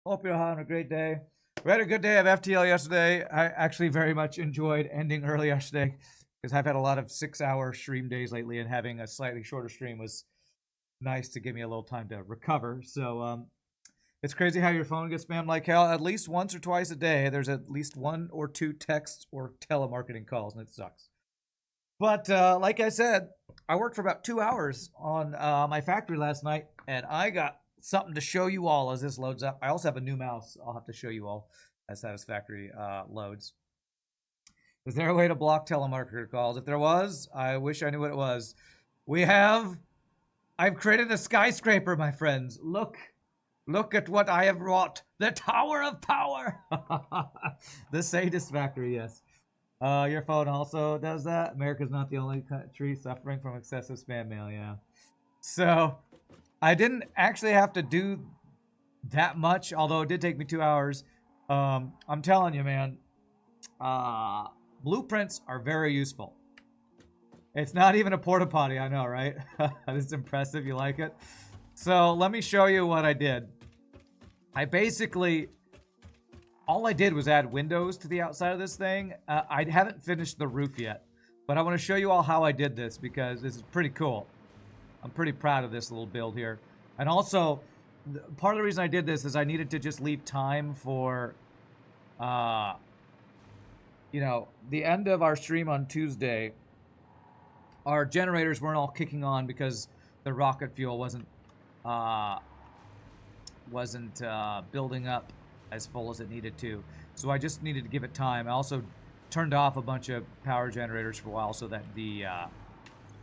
Hope you're having a great day. We had a good day of FTL yesterday. I actually very much enjoyed ending early yesterday because I've had a lot of 6-hour stream days lately, and having a slightly shorter stream was nice to give me a little time to recover. So it's crazy how your phone gets spammed like hell. At least once or twice a day, there's at least one or two texts or telemarketing calls, and it sucks. But like I said, I worked for about 2 hours on my factory last night, and I got something to show you all as this loads up. I also have a new mouse I'll have to show you all as Satisfactory loads. Is there a way to block telemarketer calls? If there was, I wish I knew what it was. I've created a skyscraper, my friends. Look at what I have wrought. The Tower of Power. The Satisfactory, yes. Your phone also does that. America's not the only country suffering from excessive spam mail, yeah. So, I didn't actually have to do that much, although it did take me 2 hours. I'm telling you, man, blueprints are very useful. It's not even a porta potty, I know, right? It's impressive, you like it? So, let me show you what I did. All I did was add windows to the outside of this thing. I haven't finished the roof yet, but I want to show you all how I did this because this is pretty cool. I'm pretty proud of this little build here. And also, part of the reason I did this is I needed to just leave time for, the end of our stream on Tuesday. Our generators weren't all kicking on because the rocket fuel wasn't building up as full as it needed to. So I just needed to give it time. I also turned off a bunch of power generators for a while so that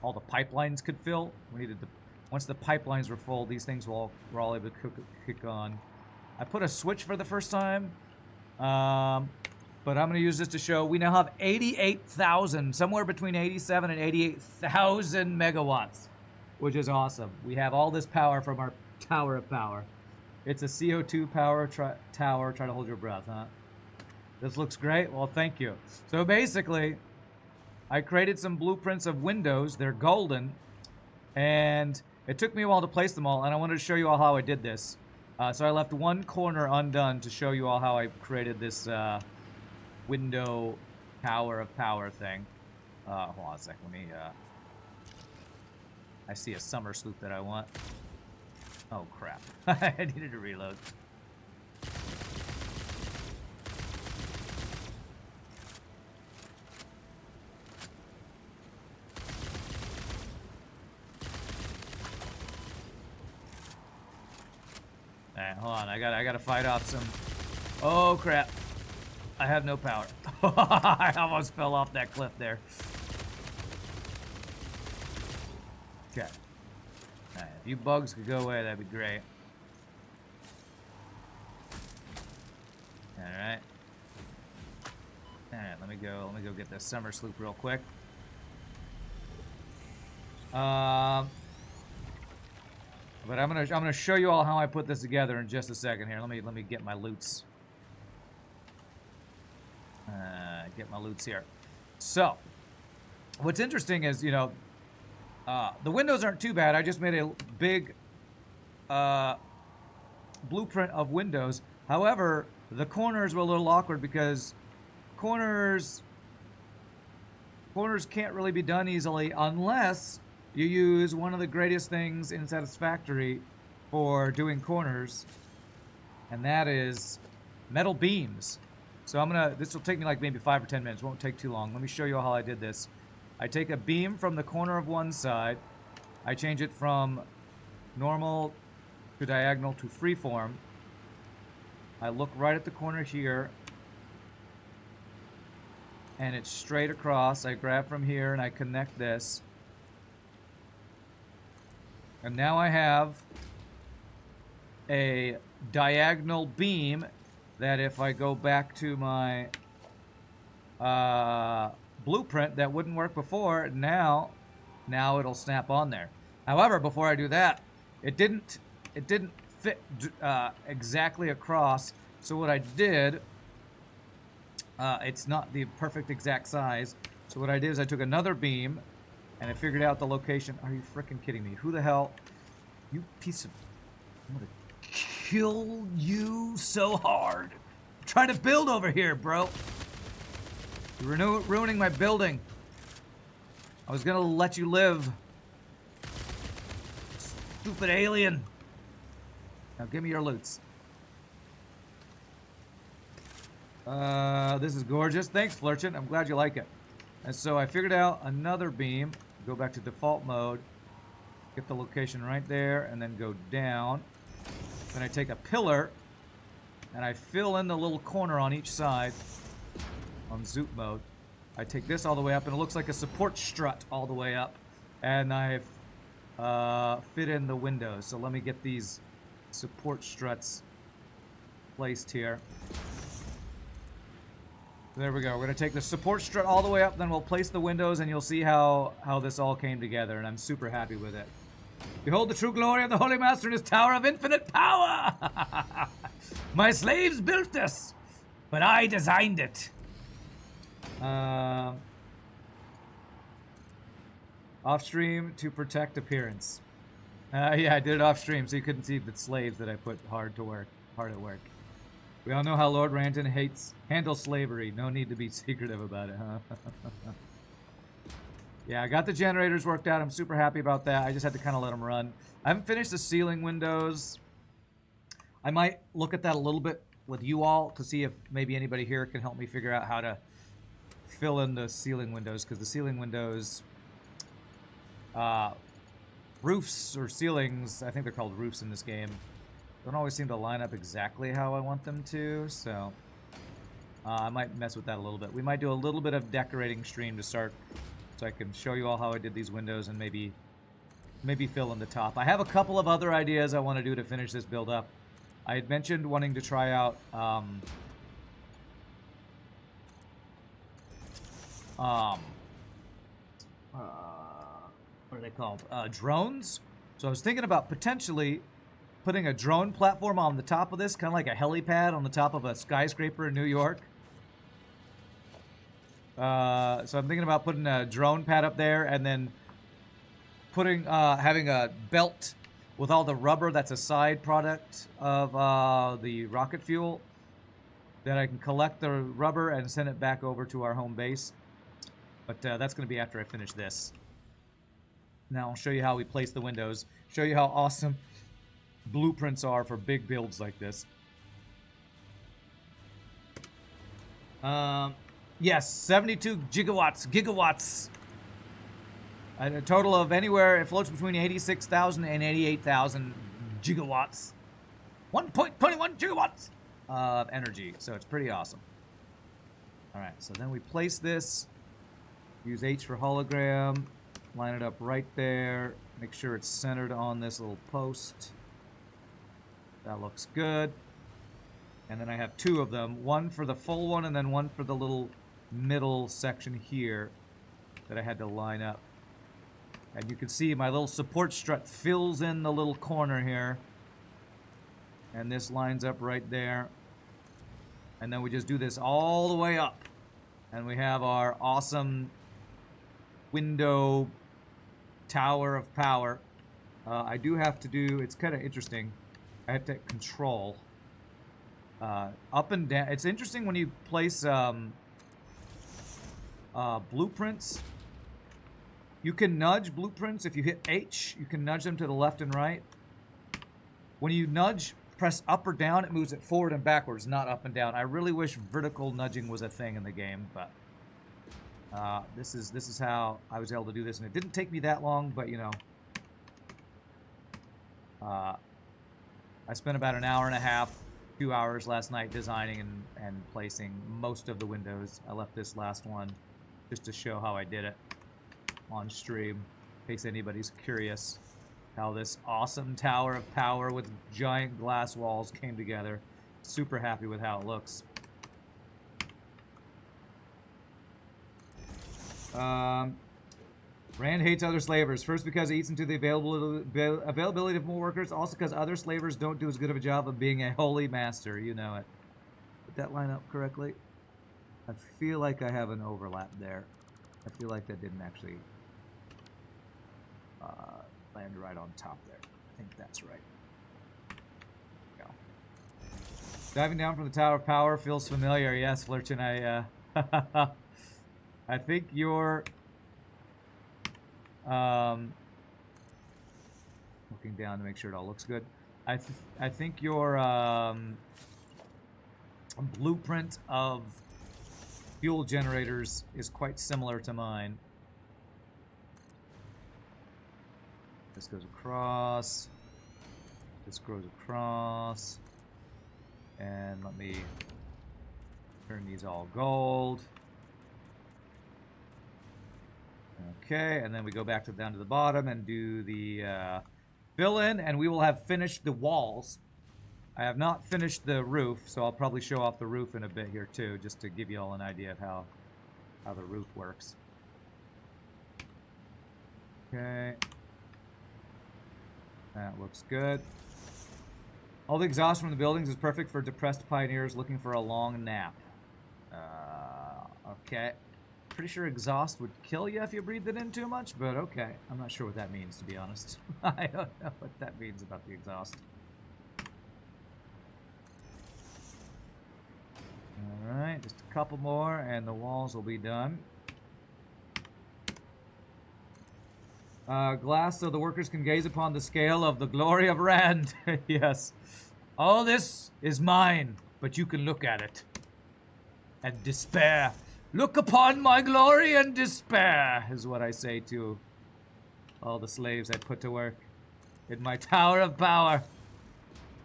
all the pipelines could fill. Once the pipelines were full, these things were all able to kick on. I put a switch for the first time, but I'm going to use this to show we now have 88,000, somewhere between 87 and 88,000 megawatts, which is awesome. We have all this power from our Tower of Power. It's a CO2 power tower. Try to hold your breath, huh? This looks great. Well, thank you. So basically, I created some blueprints of windows. They're golden. And it took me a while to place them all. And I wanted to show you all how I did this. So I left one corner undone to show you all how I created this window Tower of Power thing. Hold on a second. I see a summer sloop that I want. Oh, crap. I needed to reload. Alright, hold on. I gotta fight off some... Oh, crap. I have no power. I almost fell off that cliff there. Okay. Alright, if you bugs could go away, that'd be great. Alright. Alright, let me go get this summer sloop real quick. But I'm gonna show you all how I put this together in just a second here. Let me get my loots. Get my loots here. So, what's interesting is, the windows aren't too bad. I just made a big blueprint of windows. However, the corners were a little awkward because corners can't really be done easily unless you use one of the greatest things in Satisfactory for doing corners, and that is metal beams. So this will take me like maybe 5 or 10 minutes. It won't take too long. Let me show you how I did this. I take a beam from the corner of one side. I change it from normal to diagonal to freeform. I look right at the corner here, and it's straight across. I grab from here and I connect this. And now I have a diagonal beam that if I go back to my blueprint that wouldn't work before, now it'll snap on there. However, before I do that, it didn't fit exactly across. So what I did, it's not the perfect exact size. So what I did is I took another beam and I figured out the location. Are you freaking kidding me? Who the hell? You piece of... I'm gonna kill you, so hard. I'm trying to build over here, bro. You're ruining my building. I was gonna let you live. Stupid alien. Now give me your loots. This is gorgeous. Thanks, Flurchin. I'm glad you like it. And so I figured out another beam. Go back to default mode. Get the location right there, and then go down. Then I take a pillar, and I fill in the little corner on each side on zoop mode. I take this all the way up, and it looks like a support strut all the way up. And I fit in the windows. So let me get these support struts placed here. There we go. We're going to take the support strut all the way up, then we'll place the windows, and you'll see how this all came together, and I'm super happy with it. Behold the true glory of the Holy Master in his tower of infinite power! My slaves built this, but I designed it. Off stream to protect appearance. Yeah, I did it off stream, so you couldn't see the slaves that I put hard at work. We all know how Lord Ranton handles slavery. No need to be secretive about it, huh? Yeah, I got the generators worked out. I'm super happy about that. I just had to kind of let them run. I haven't finished the ceiling windows. I might look at that a little bit with you all to see if maybe anybody here can help me figure out how to fill in the ceiling windows, because the ceiling windows, roofs or ceilings, I think they're called roofs in this game, don't always seem to line up exactly how I want them to, so I might mess with that a little bit. We might do a little bit of decorating stream to start, so I can show you all how I did these windows and maybe fill in the top. I have a couple of other ideas I want to do to finish this build up. I had mentioned wanting to try out what are they called? Drones. So I was thinking about potentially putting a drone platform on the top of this, kind of like a helipad on the top of a skyscraper in New York. So I'm thinking about putting a drone pad up there, and then putting having a belt with all the rubber that's a side product of the rocket fuel, that I can collect the rubber and send it back over to our home base. But that's going to be after I finish this. Now I'll show you how we place the windows, show you how awesome blueprints are for big builds like this. Yes, 72 gigawatts. A total of anywhere, it floats between 86,000 and 88,000 gigawatts. 1.21 gigawatts of energy, so it's pretty awesome. All right, so then we place this, use H for hologram, line it up right there, make sure it's centered on this little post. That looks good. And then I have two of them, one for the full one and then one for the little middle section here that I had to line up. And you can see my little support strut fills in the little corner here. And this lines up right there. And then we just do this all the way up. And we have our awesome window tower of power. I do have to do, it's kind of interesting, I have to control up and down. It's interesting when you place blueprints. You can nudge blueprints if you hit H. You can nudge them to the left and right. When you nudge, press up or down, it moves it forward and backwards, not up and down. I really wish vertical nudging was a thing in the game, but this is how I was able to do this, and it didn't take me that long, but you know, I spent about an hour and a half, 2 hours last night designing and placing most of the windows. I left this last one just to show how I did it on stream, in case anybody's curious how this awesome tower of power with giant glass walls came together. Super happy with how it looks. Rand hates other slavers. First, because it eats into the availability of more workers. Also, because other slavers don't do as good of a job of being a holy master. You know it. Did that line up correctly? I feel like I have an overlap there. I feel like that didn't actually land right on top there. I think that's right. There we go. Diving down from the Tower of Power feels familiar. Yes, Flurchin, I think you're looking down to make sure it all looks good. I think your blueprint of fuel generators is quite similar to mine. This goes across. This goes across. And let me turn these all gold. Okay, and then we go back to down to the bottom and do the fill in, and we will have finished the walls. I have not finished the roof, so I'll probably show off the roof in a bit here too, just to give you all an idea of how the roof works. Okay. That looks good. All the exhaust from the buildings is perfect for depressed pioneers looking for a long nap. Okay. Pretty sure exhaust would kill you if you breathed it in too much, but okay. I'm not sure what that means, to be honest. I don't know what that means about the exhaust. Alright, just a couple more and the walls will be done. Glass so the workers can gaze upon the scale of the glory of Rand. Yes. All this is mine, but you can look at it and despair. Look upon my glory and despair, is what I say to all the slaves I put to work in my Tower of Power.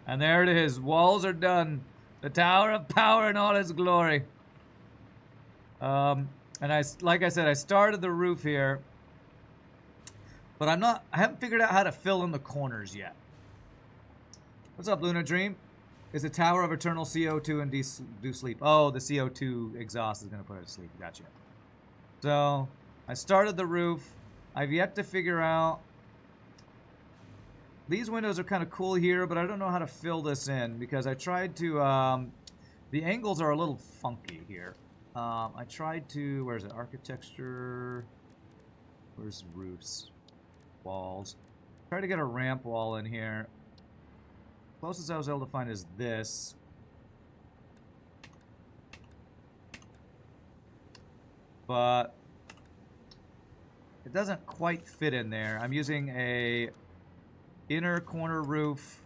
And there it is. Walls are done. The Tower of Power in all its glory. And like I said, I started the roof here, but I haven't figured out how to fill in the corners yet. What's up, Luna Dream? Is a Tower of Eternal CO2 and do sleep. Oh, the CO2 exhaust is going to put her to sleep. Gotcha. So, I started the roof. I've yet to figure out... These windows are kind of cool here, but I don't know how to fill this in because I tried to... the angles are a little funky here. I tried to... Where's it? Architecture... Where's roofs? Walls. Try to get a ramp wall in here. Closest I was able to find is this. But it doesn't quite fit in there. I'm using a inner corner roof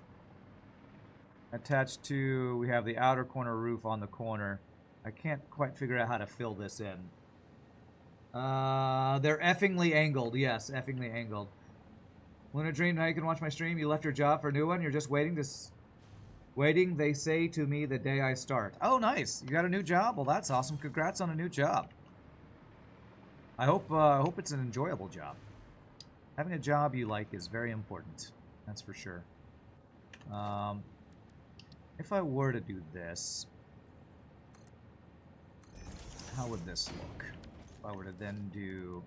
attached to, we have the outer corner roof on the corner. I can't quite figure out how to fill this in. They're effingly angled. Yes, effingly angled. Luna Dream, now you can watch my stream. You left your job for a new one. You're just waiting, they say to me the day I start. Oh, nice. You got a new job? Well, that's awesome. Congrats on a new job. I hope it's an enjoyable job. Having a job you like is very important. That's for sure. If I were to do this, how would this look? If I were to then do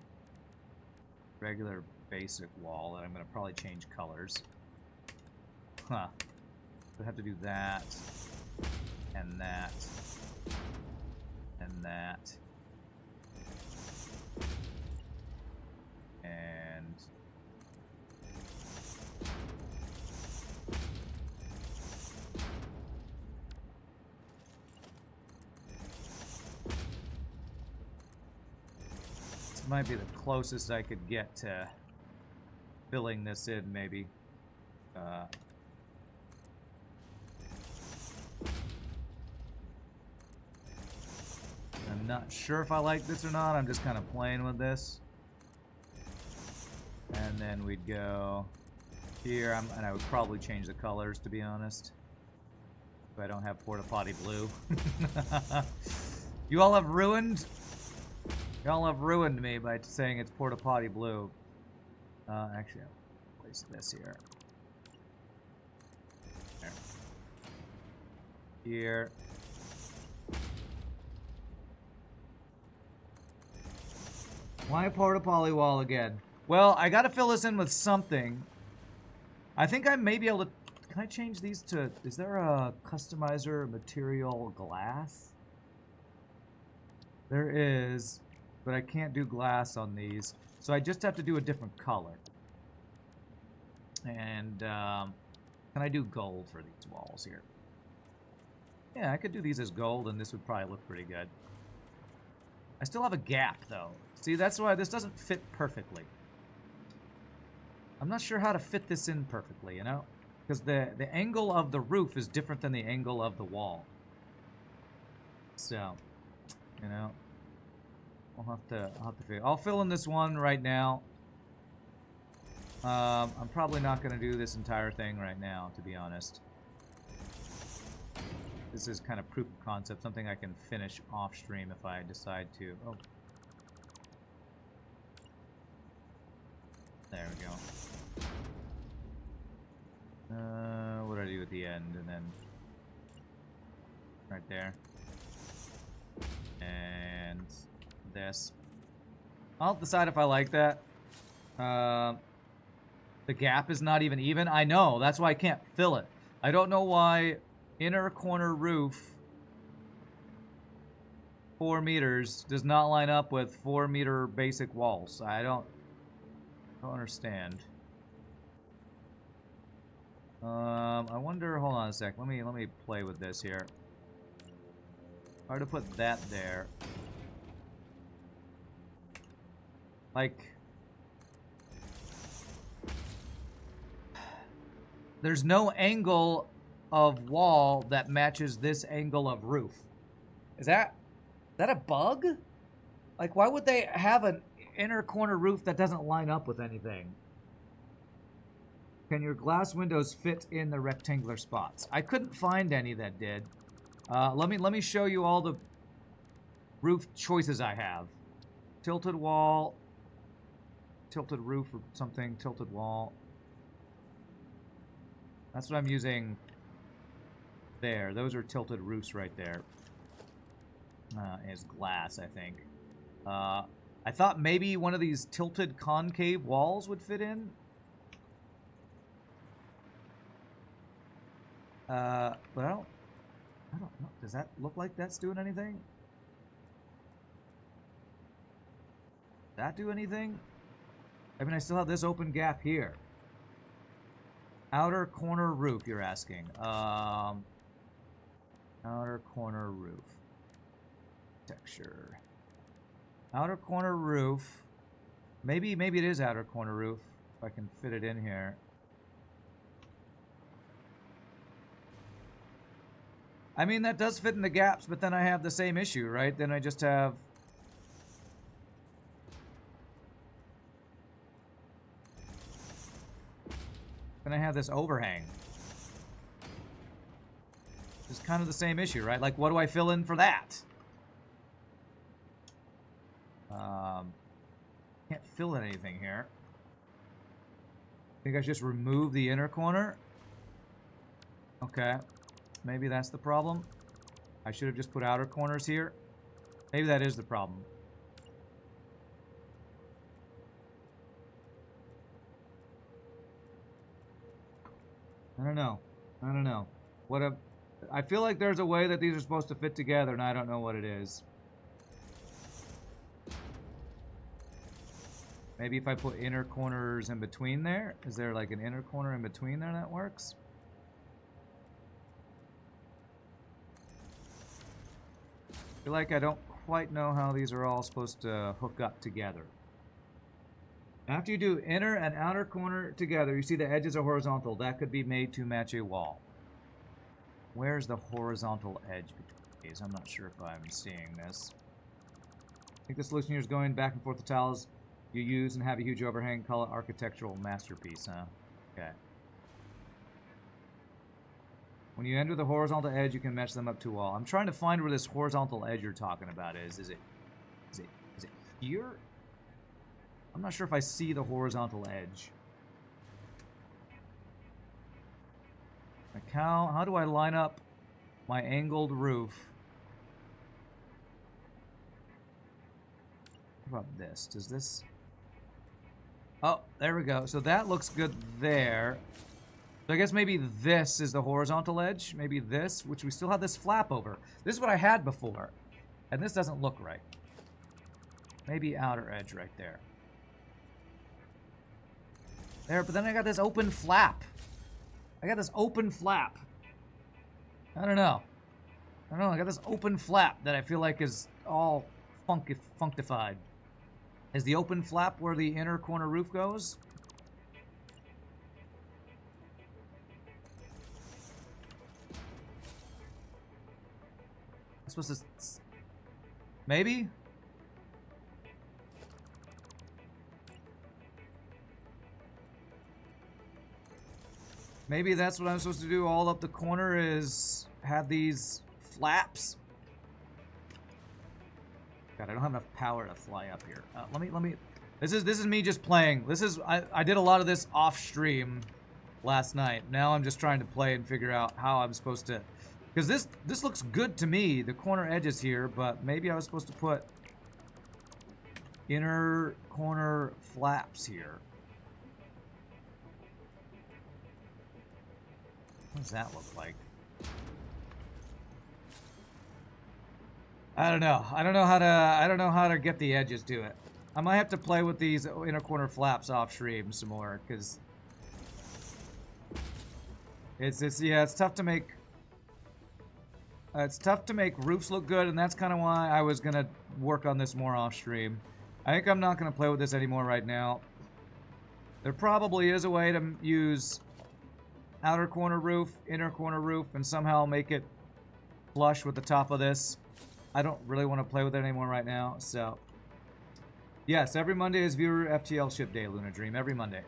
regular basic wall, and I'm going to probably change colors. Huh. I have to do that, and that, and that, and this might be the closest I could get to filling this in, maybe. I'm not sure if I like this or not. I'm just kind of playing with this. And then we'd go here, and I would probably change the colors, to be honest. If I don't have Porta Potty Blue. Y'all have ruined me by saying it's Porta Potty Blue. Actually, I'll place this here. There. Here. Why Porta Potty wall again? Well, I gotta fill this in with something. I think I may be able to... Can I change these to... Is there a customizer material glass? There is, but I can't do glass on these. So I just have to do a different color. And can I do gold for these walls here? Yeah, I could do these as gold, and this would probably look pretty good. I still have a gap, though. See, that's why this doesn't fit perfectly. I'm not sure how to fit this in perfectly, you know? Because the angle of the roof is different than the angle of the wall. So, you know, I'll have to figure. I'll fill in this one right now. I'm probably not going to do this entire thing right now, to be honest. This is kind of proof of concept, something I can finish off stream if I decide to. Oh. There we go. What do I do at the end? And then right there. And this. I'll decide if I like that. The gap is not even. I know. That's why I can't fill it. I don't know why inner corner roof 4 meters does not line up with 4 meter basic walls. I don't understand. I wonder. Hold on a sec. Let me play with this here. Hard to put that there. Like, there's no angle of wall that matches this angle of roof. Is that a bug? Like, why would they have an inner corner roof that doesn't line up with anything? Can your glass windows fit in the rectangular spots? I couldn't find any that did. Let me show you all the roof choices I have. Tilted wall, tilted roof or something, tilted wall. That's what I'm using there. Those are tilted roofs right there. Is glass, I think. I thought maybe one of these tilted concave walls would fit in. But I don't know. Does that look like that's doing anything? That do anything? I mean, I still have this open gap here. Outer corner roof, you're asking. Outer corner roof. Texture. Outer corner roof. Maybe it is outer corner roof. If I can fit it in here. I mean, that does fit in the gaps, but then I have the same issue, right? Then I just have... Then I have this overhang. It's kind of the same issue, right? Like, what do I fill in for that? Can't fill in anything here. I think I should just remove the inner corner. Okay. Maybe that's the problem. I should have just put outer corners here. Maybe that is the problem. I don't know. I feel like there's a way that these are supposed to fit together, and I don't know what it is. Maybe if I put inner corners in between there? Is there like an inner corner in between there that works? I feel like I don't quite know how these are all supposed to hook up together. After you do inner and outer corner together, you see the edges are horizontal. That could be made to match a wall. Where's the horizontal edge between these? I'm not sure if I'm seeing this. I think the solution here is going back and forth the tiles you use and have a huge overhang. Call it architectural masterpiece, huh? Okay. When you enter the horizontal edge, you can match them up to a wall. I'm trying to find where this horizontal edge you're talking about is. Is it here? I'm not sure if I see the horizontal edge. Like how do I line up my angled roof? What about this? Does this... Oh, there we go. So that looks good there. So I guess maybe this is the horizontal edge. Maybe this, which we still have this flap over. This is what I had before. And this doesn't look right. Maybe outer edge right there. There, but then I got this open flap. I don't know. I don't know, I got this open flap that I feel like is all functified. Is the open flap where the inner corner roof goes? I'm supposed to... Maybe? Maybe that's what I'm supposed to do all up the corner is have these flaps. God, I don't have enough power to fly up here. Let me. This is me just playing. I did a lot of this off stream last night. Now I'm just trying to play and figure out how I'm supposed to, because this looks good to me. The corner edges here, but maybe I was supposed to put inner corner flaps here. What does that look like? I don't know. I don't know how to get the edges to it. I might have to play with these inner corner flaps off stream some more, because it's tough to make roofs look good, and that's kind of why I was gonna work on this more off stream. I think I'm not gonna play with this anymore right now. There probably is a way to use outer corner roof, inner corner roof, and somehow make it flush with the top of this. I don't really want to play with it anymore right now, so... Yes, every Monday is viewer FTL ship day, Luna Dream. Every Monday.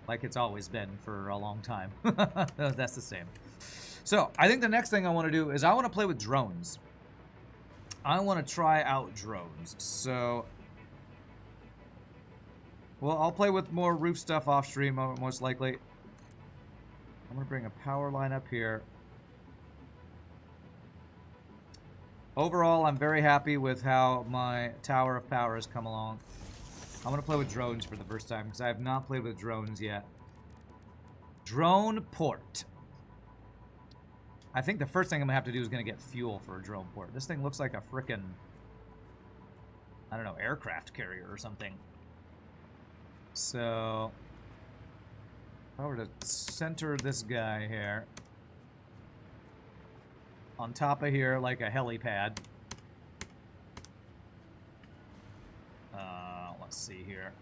Like it's always been for a long time. That's the same. So, I think the next thing I want to do is I want to play with drones. I want to try out drones. So... Well, I'll play with more roof stuff off stream, most likely. I'm going to bring a power line up here. Overall, I'm very happy with how my Tower of Power has come along. I'm going to play with drones for the first time, because I have not played with drones yet. Drone port. I think the first thing I'm going to have to do is going to get fuel for a drone port. This thing looks like a frickin', I don't know, aircraft carrier or something. So... if I were to center this guy here on top of here like a helipad. Let's see here.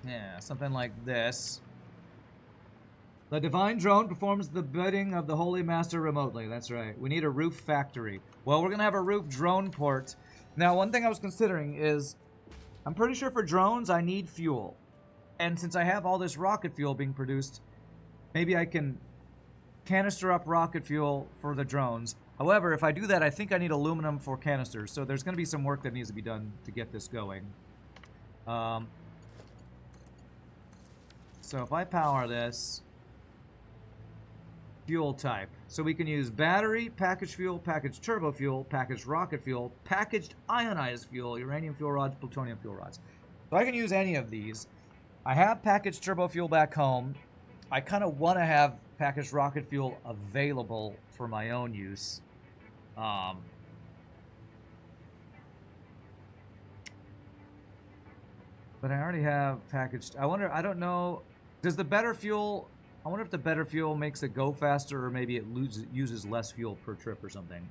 Yeah, something like this. The Divine Drone performs the bidding of the Holy Master remotely. That's right. We need a roof factory. Well, we're going to have a roof drone port. Now, one thing I was considering is I'm pretty sure for drones, I need fuel. And since I have all this rocket fuel being produced, maybe I can canister up rocket fuel for the drones. However, if I do that, I think I need aluminum for canisters. So there's going to be some work that needs to be done to get this going. So if I power this, fuel type. So we can use battery, packaged fuel, packaged turbo fuel, packaged rocket fuel, packaged ionized fuel, uranium fuel rods, plutonium fuel rods. So I can use any of these. I have packaged turbo fuel back home. I kind of want to have packaged rocket fuel available for my own use. But I already have packaged... I don't know... Does the better fuel... I wonder if the better fuel makes it go faster, or maybe it uses less fuel per trip or something.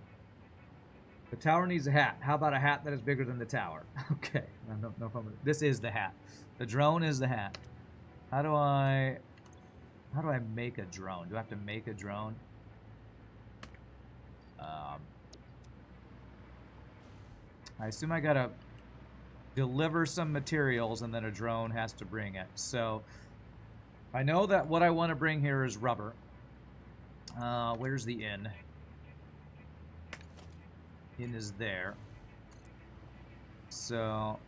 The tower needs a hat. How about a hat that is bigger than the tower? Okay. No problem. This is the hat. The drone is the hat. How do I make a drone? Do I have to make a drone? I assume I gotta deliver some materials and then a drone has to bring it. So I know that what I want to bring here is rubber. Where's the inn? Inn is there. So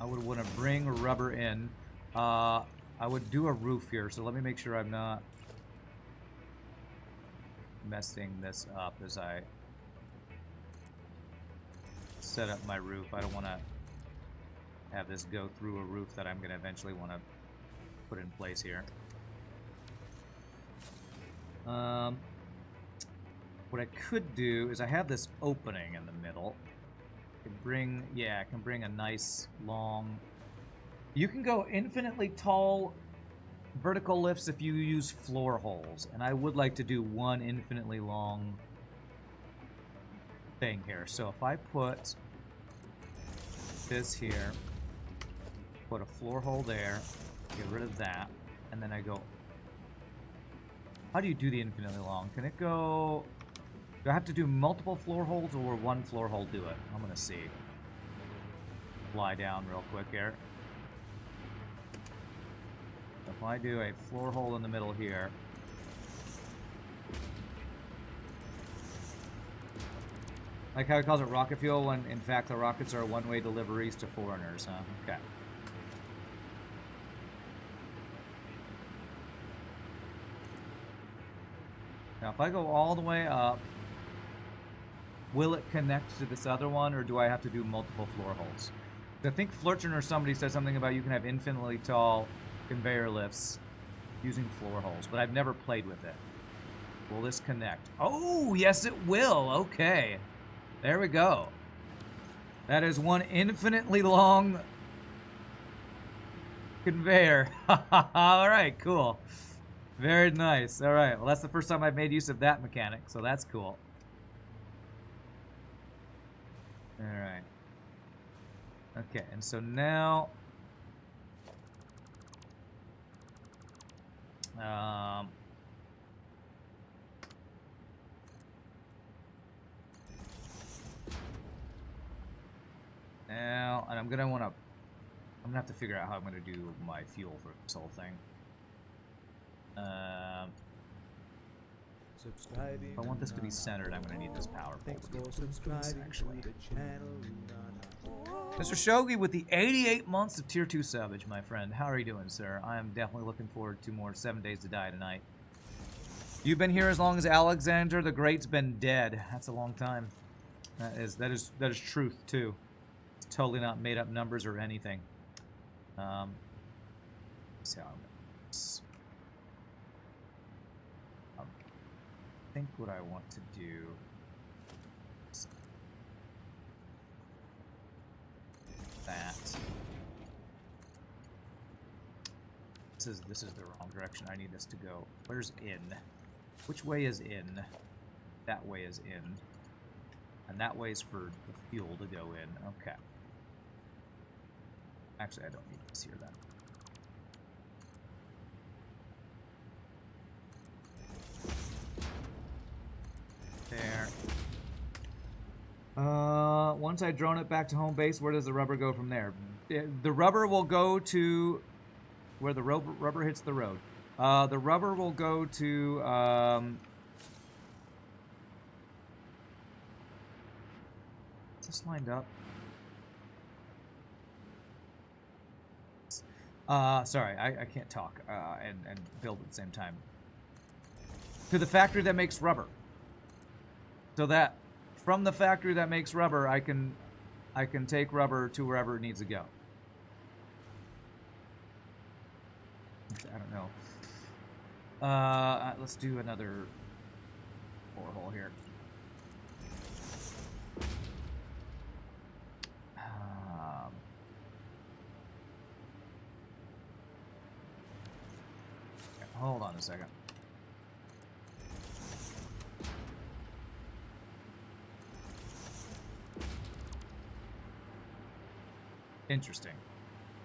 I would want to bring rubber in. I would do a roof here, so let me make sure I'm not messing this up as I set up my roof. I don't want to have this go through a roof that I'm going to eventually want to put in place here. What I could do is I have this opening in the middle. I can bring a nice long... You can go infinitely tall vertical lifts if you use floor holes, and I would like to do one infinitely long thing here. So if I put this here, put a floor hole there, get rid of that, and then I go... How do you do the infinitely long? Can it go... Do I have to do multiple floor holes, or will one floor hole do it? I'm gonna see. Lie down real quick here. If I do a floor hole in the middle here, like how he calls it rocket fuel, when in fact the rockets are one-way deliveries to foreigners, huh? Okay. Now if I go all the way up, will it connect to this other one, or do I have to do multiple floor holes? I think Flirton or somebody said something about you can have infinitely tall conveyor lifts using floor holes, but I've never played with it. Will this connect? Oh, yes it will. Okay. There we go. That is one infinitely long conveyor. All right, cool. Very nice. All right, well, that's the first time I've made use of that mechanic, so that's cool. All right. Okay, and so now... now, and I'm gonna have to figure out how I'm gonna do my fuel for this whole thing. If I want this to be centered, I'm gonna need this power pole to be actually. Mr. Shogi with the 88 months of Tier 2 savage, my friend. How are you doing, sir? I am definitely looking forward to more 7 Days to Die tonight. You've been here as long as Alexander the Great's been dead. That's a long time. That is truth too. It's totally not made up numbers or anything. Let's see how I'm I think what I want to do is that. This is the wrong direction. I need this to go. Where's in? Which way is in? That way is in. And that way is for the fuel to go in. Okay. Actually, I don't need this here then. There. Once I drone it back to home base, where does the rubber go from there? The rubber will go to where the rubber hits the road. The rubber will go to is this lined up? Sorry, I can't talk and build at the same time. To the factory that makes rubber. So that from the factory that makes rubber, I can take rubber to wherever it needs to go. I don't know. Let's do another borehole here. Okay, hold on a second. Interesting.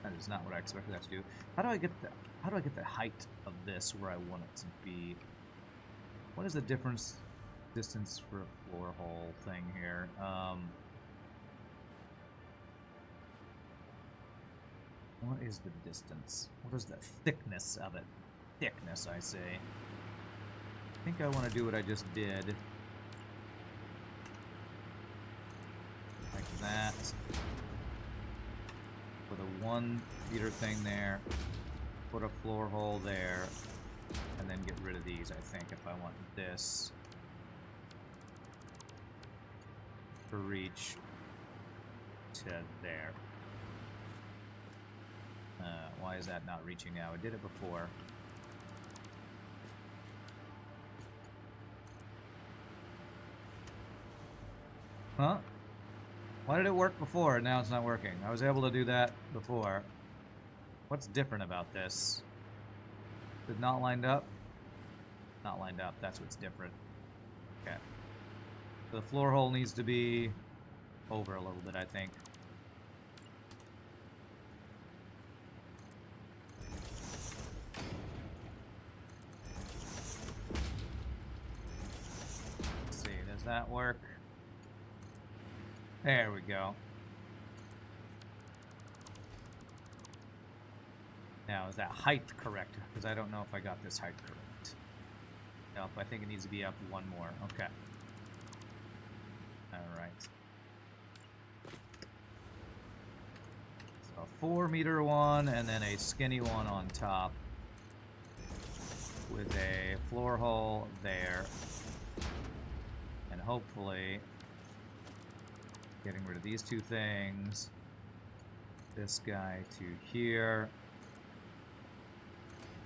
That is not what I expected that to do. How do I get the height of this where I want it to be? What is the distance for a floor hole thing here? What is the distance? What is the thickness of it? Thickness, I say. I think I want to do what I just did. Like that. Put a 1 meter thing there, put a floor hole there, and then get rid of these, I think, if I want this to reach to there. Why is that not reaching now? I did it before. Huh? Why did it work before and now it's not working? I was able to do that before. What's different about this? Is it not lined up? Not lined up. That's what's different. Okay. So the floor hole needs to be over a little bit, I think. Let's see, does that work? There we go. Now, is that height correct? Because I don't know if I got this height correct. Nope, I think it needs to be up one more. Okay. Alright. So a 4-meter one, and then a skinny one on top. With a floor hole there. And hopefully, getting rid of these two things. This guy to here.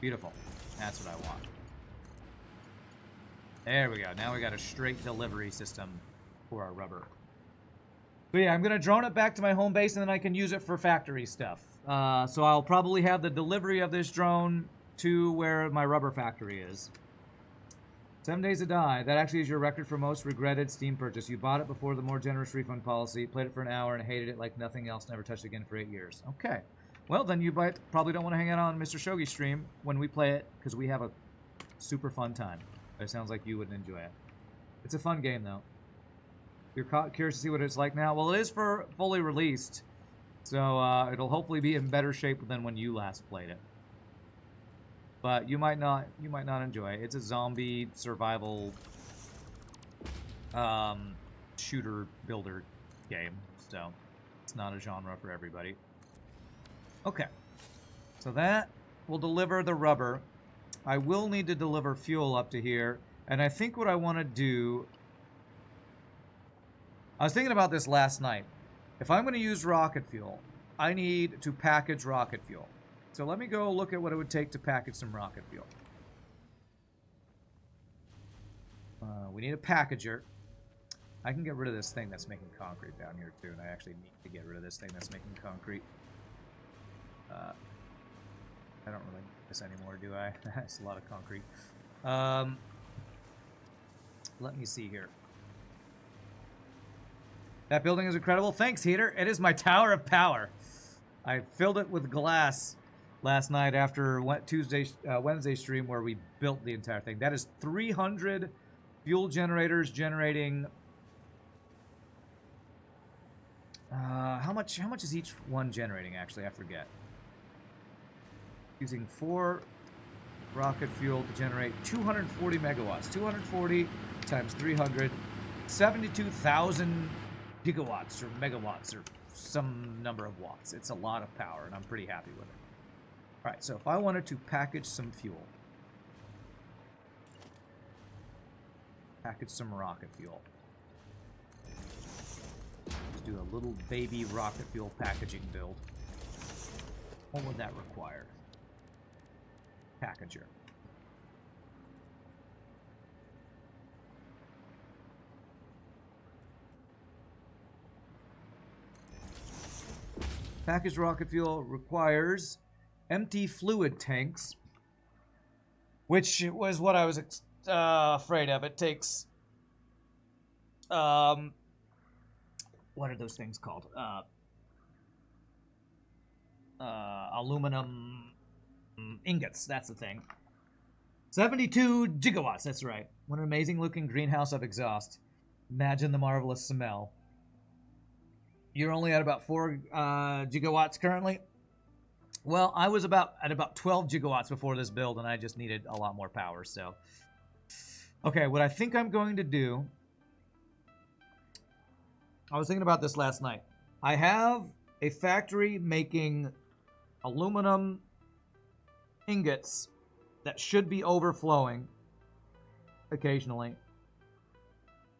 Beautiful. That's what I want. There we go. Now we got a straight delivery system for our rubber. So yeah, I'm going to drone it back to my home base, and then I can use it for factory stuff. So I'll probably have the delivery of this drone to where my rubber factory is. 7 days to die. That actually is your record for most regretted Steam purchase. You bought it before the more generous refund policy, played it for an hour, and hated it like nothing else, never touched it again for 8 years. Okay. Well, then you probably don't want to hang out on Mr. Shogi's stream when we play it, because we have a super fun time. It sounds like you would enjoy it. It's a fun game, though. You're curious to see what it's like now? Well, it is for fully released, so it'll hopefully be in better shape than when you last played it. But you might not enjoy it. It's a zombie survival shooter builder game, so it's not a genre for everybody. Okay, so that will deliver the rubber. I will need to deliver fuel up to here, and I think what I want to do... I was thinking about this last night. If I'm going to use rocket fuel, I need to package rocket fuel. So let me go look at what it would take to package some rocket fuel. We need a packager. I can get rid of this thing that's making concrete down here too, and I actually need to get rid of this thing that's making concrete. I don't really need this anymore, do I? That's a lot of concrete. Let me see here. That building is incredible. Thanks, Heater. It is my tower of power. I filled it with glass last night after Wednesday stream where we built the entire thing. That is 300 fuel generators generating... how much is each one generating, actually? I forget. Using 4 rocket fuel to generate 240 megawatts. 240 times 300. 72,000 gigawatts or megawatts or some number of watts. It's a lot of power, and I'm pretty happy with it. All right, so if I wanted to package some fuel, package some rocket fuel. Let's do a little baby rocket fuel packaging build. What would that require? Packager. Packaged rocket fuel requires empty fluid tanks, which was what I was afraid of. It takes, what are those things called? Aluminum ingots, that's the thing. 72 gigawatts, that's right. What an amazing looking greenhouse of exhaust. Imagine the marvelous smell. You're only at about 4 gigawatts currently? Well, I was at about 12 gigawatts before this build, and I just needed a lot more power, so... Okay, what I think I'm going to do... I was thinking about this last night. I have a factory making aluminum ingots that should be overflowing occasionally.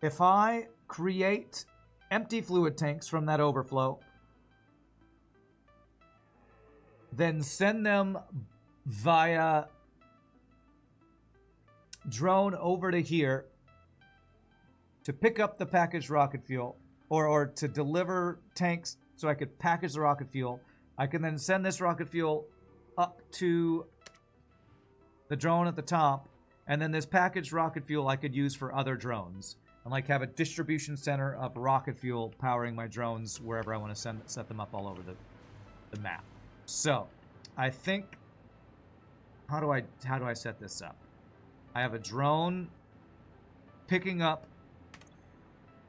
If I create empty fluid tanks from that overflow, then send them via drone over to here to pick up the packaged rocket fuel, or to deliver tanks so I could package the rocket fuel. I can then send this rocket fuel up to the drone at the top, and then this packaged rocket fuel I could use for other drones. And like have a distribution center of rocket fuel powering my drones wherever I want to set them up all over the map. So, I think, how do I set this up? I have a drone picking up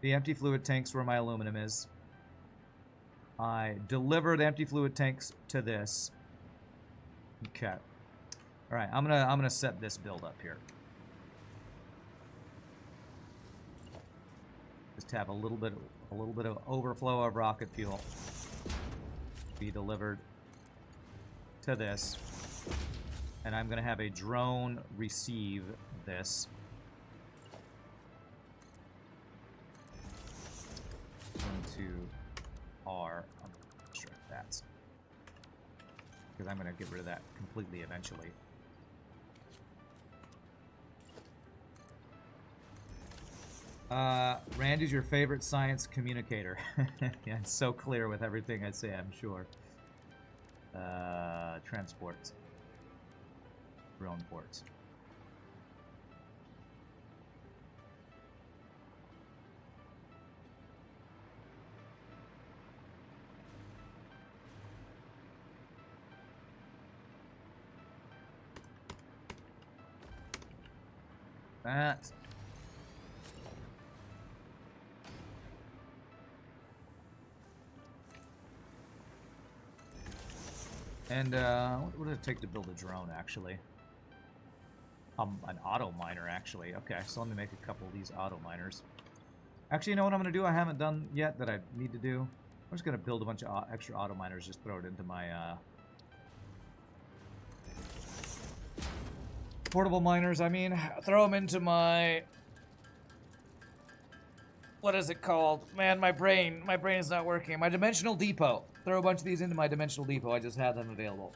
the empty fluid tanks where my aluminum is. I deliver the empty fluid tanks to this. Okay. All right, I'm gonna set this build up here. Just have a little bit of overflow of rocket fuel be delivered to this, and I'm gonna have a drone receive this. Into R. I'm gonna restrict that because I'm gonna get rid of that completely eventually. Randy's your favorite science communicator. Yeah, it's so clear with everything I say, I'm sure. Transports. Drone ports. That. And what would it take to build a drone, actually? An auto miner, actually. Okay, so let me make a couple of these auto miners. Actually, you know what I'm going to do? I haven't done yet that I need to do. I'm just going to build a bunch of extra auto miners, just throw it into my portable miners. I mean, throw them into my... What is it called? Man, my brain is not working. My dimensional depot. Throw a bunch of these into my dimensional depot. I just have them available.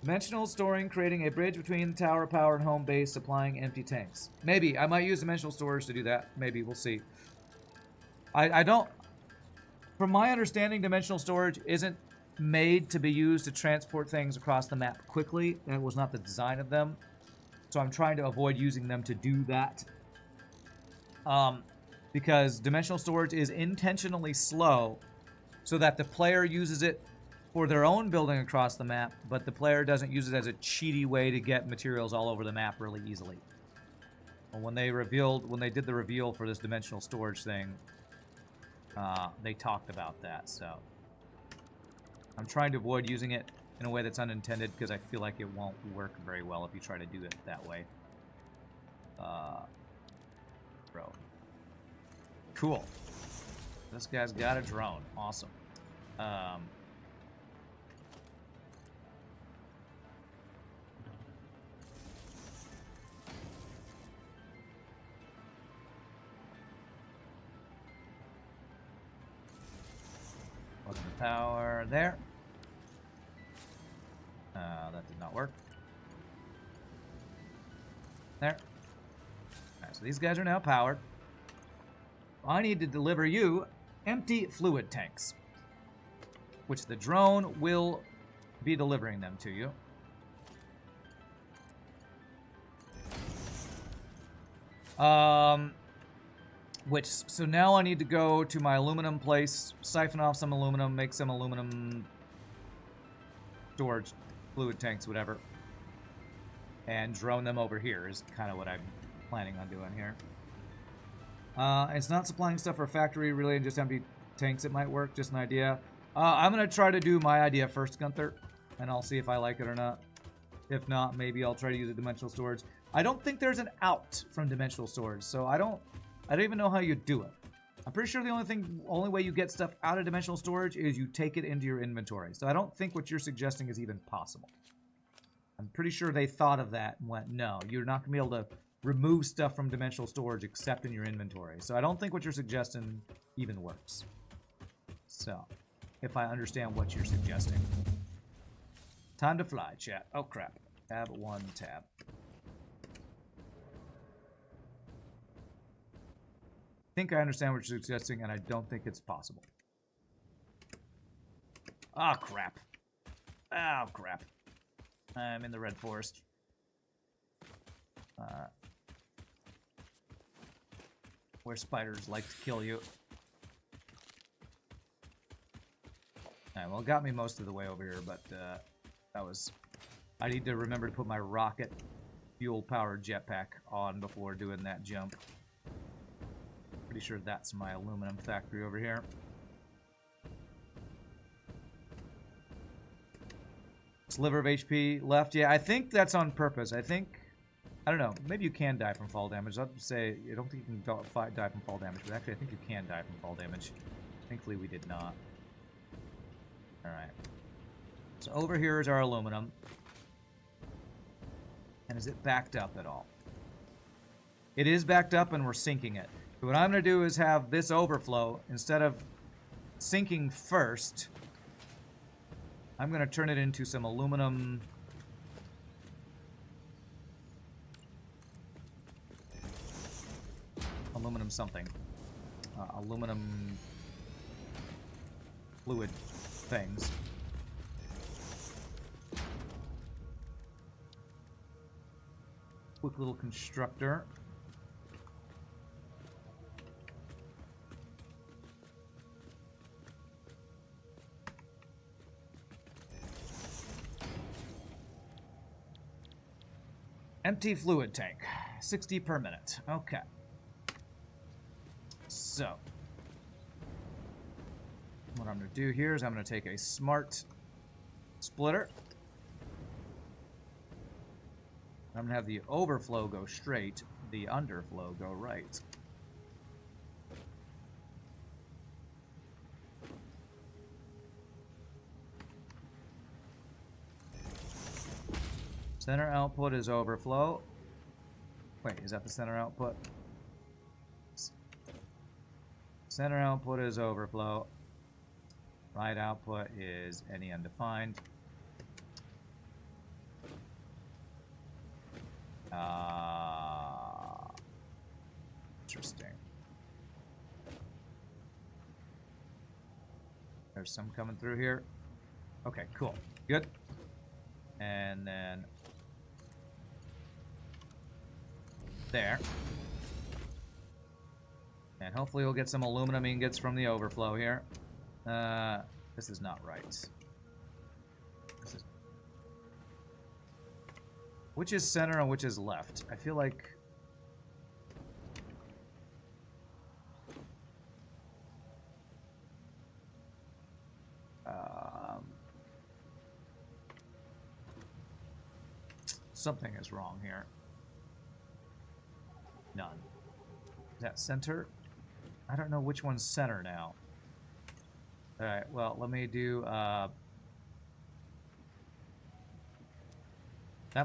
Dimensional storing, creating a bridge between tower, power, and home base, supplying empty tanks. Maybe. I might use dimensional storage to do that. Maybe. We'll see. I don't... From my understanding, dimensional storage isn't made to be used to transport things across the map quickly. That was not the design of them. So I'm trying to avoid using them to do that. Because dimensional storage is intentionally slow so that the player uses it for their own building across the map, but the player doesn't use it as a cheaty way to get materials all over the map really easily. And when they did the reveal for this dimensional storage thing, they talked about that, so I'm trying to avoid using it in a way that's unintended because I feel like it won't work very well if you try to do it that way. Bro. Cool. This guy's got a drone. Awesome. Plug the power there. That did not work. There. Alright, so these guys are now powered. I need to deliver you empty fluid tanks, which the drone will be delivering them to you. So now I need to go to my aluminum place, siphon off some aluminum, make some aluminum storage, fluid tanks, whatever, and drone them over here is kind of what I'm planning on doing here. It's not supplying stuff for a factory, really, and just empty tanks. It might work, just an idea. I'm going to try to do my idea first, Gunther, and I'll see if I like it or not. If not, maybe I'll try to use a dimensional storage. I don't think there's an out from dimensional storage, so I don't even know how you do it. I'm pretty sure the only way you get stuff out of dimensional storage is you take it into your inventory. So I don't think what you're suggesting is even possible. I'm pretty sure they thought of that and went, no, you're not going to be able to remove stuff from dimensional storage except in your inventory. So I don't think what you're suggesting even works. So, if I understand what you're suggesting. Time to fly, chat. Oh, crap. Tab 1, tab. I think I understand what you're suggesting, and I don't think it's possible. Ah, crap. Oh, crap. I'm in the red forest. where spiders like to kill you. Alright, well, it got me most of the way over here, but that was... I need to remember to put my rocket fuel-powered jetpack on before doing that jump. Pretty sure that's my aluminum factory over here. Sliver of HP left. Yeah, I think that's on purpose. I don't know. Maybe you can die from fall damage. I'll say, I don't think you can die from fall damage, but actually I think you can die from fall damage. Thankfully we did not. Alright. So over here is our aluminum. And is it backed up at all? It is backed up and we're sinking it. So what I'm going to do is have this overflow. Instead of sinking first, I'm going to turn it into some aluminum... Aluminum something. Aluminum fluid things. Quick little constructor. Empty fluid tank. 60 per minute. Okay. So, what I'm going to do here is I'm going to take a smart splitter. I'm going to have the overflow go straight, the underflow go right. Center output is overflow. Wait, is that the center output? Center output is overflow. Right output is any undefined. Interesting. There's some coming through here. Okay, cool. Good. And then there. And hopefully we'll get some aluminum ingots from the overflow here. This is not right. This is... Which is center and which is left? I feel like... something is wrong here. None. Is that center? I don't know which one's center now. Alright, well, let me do... that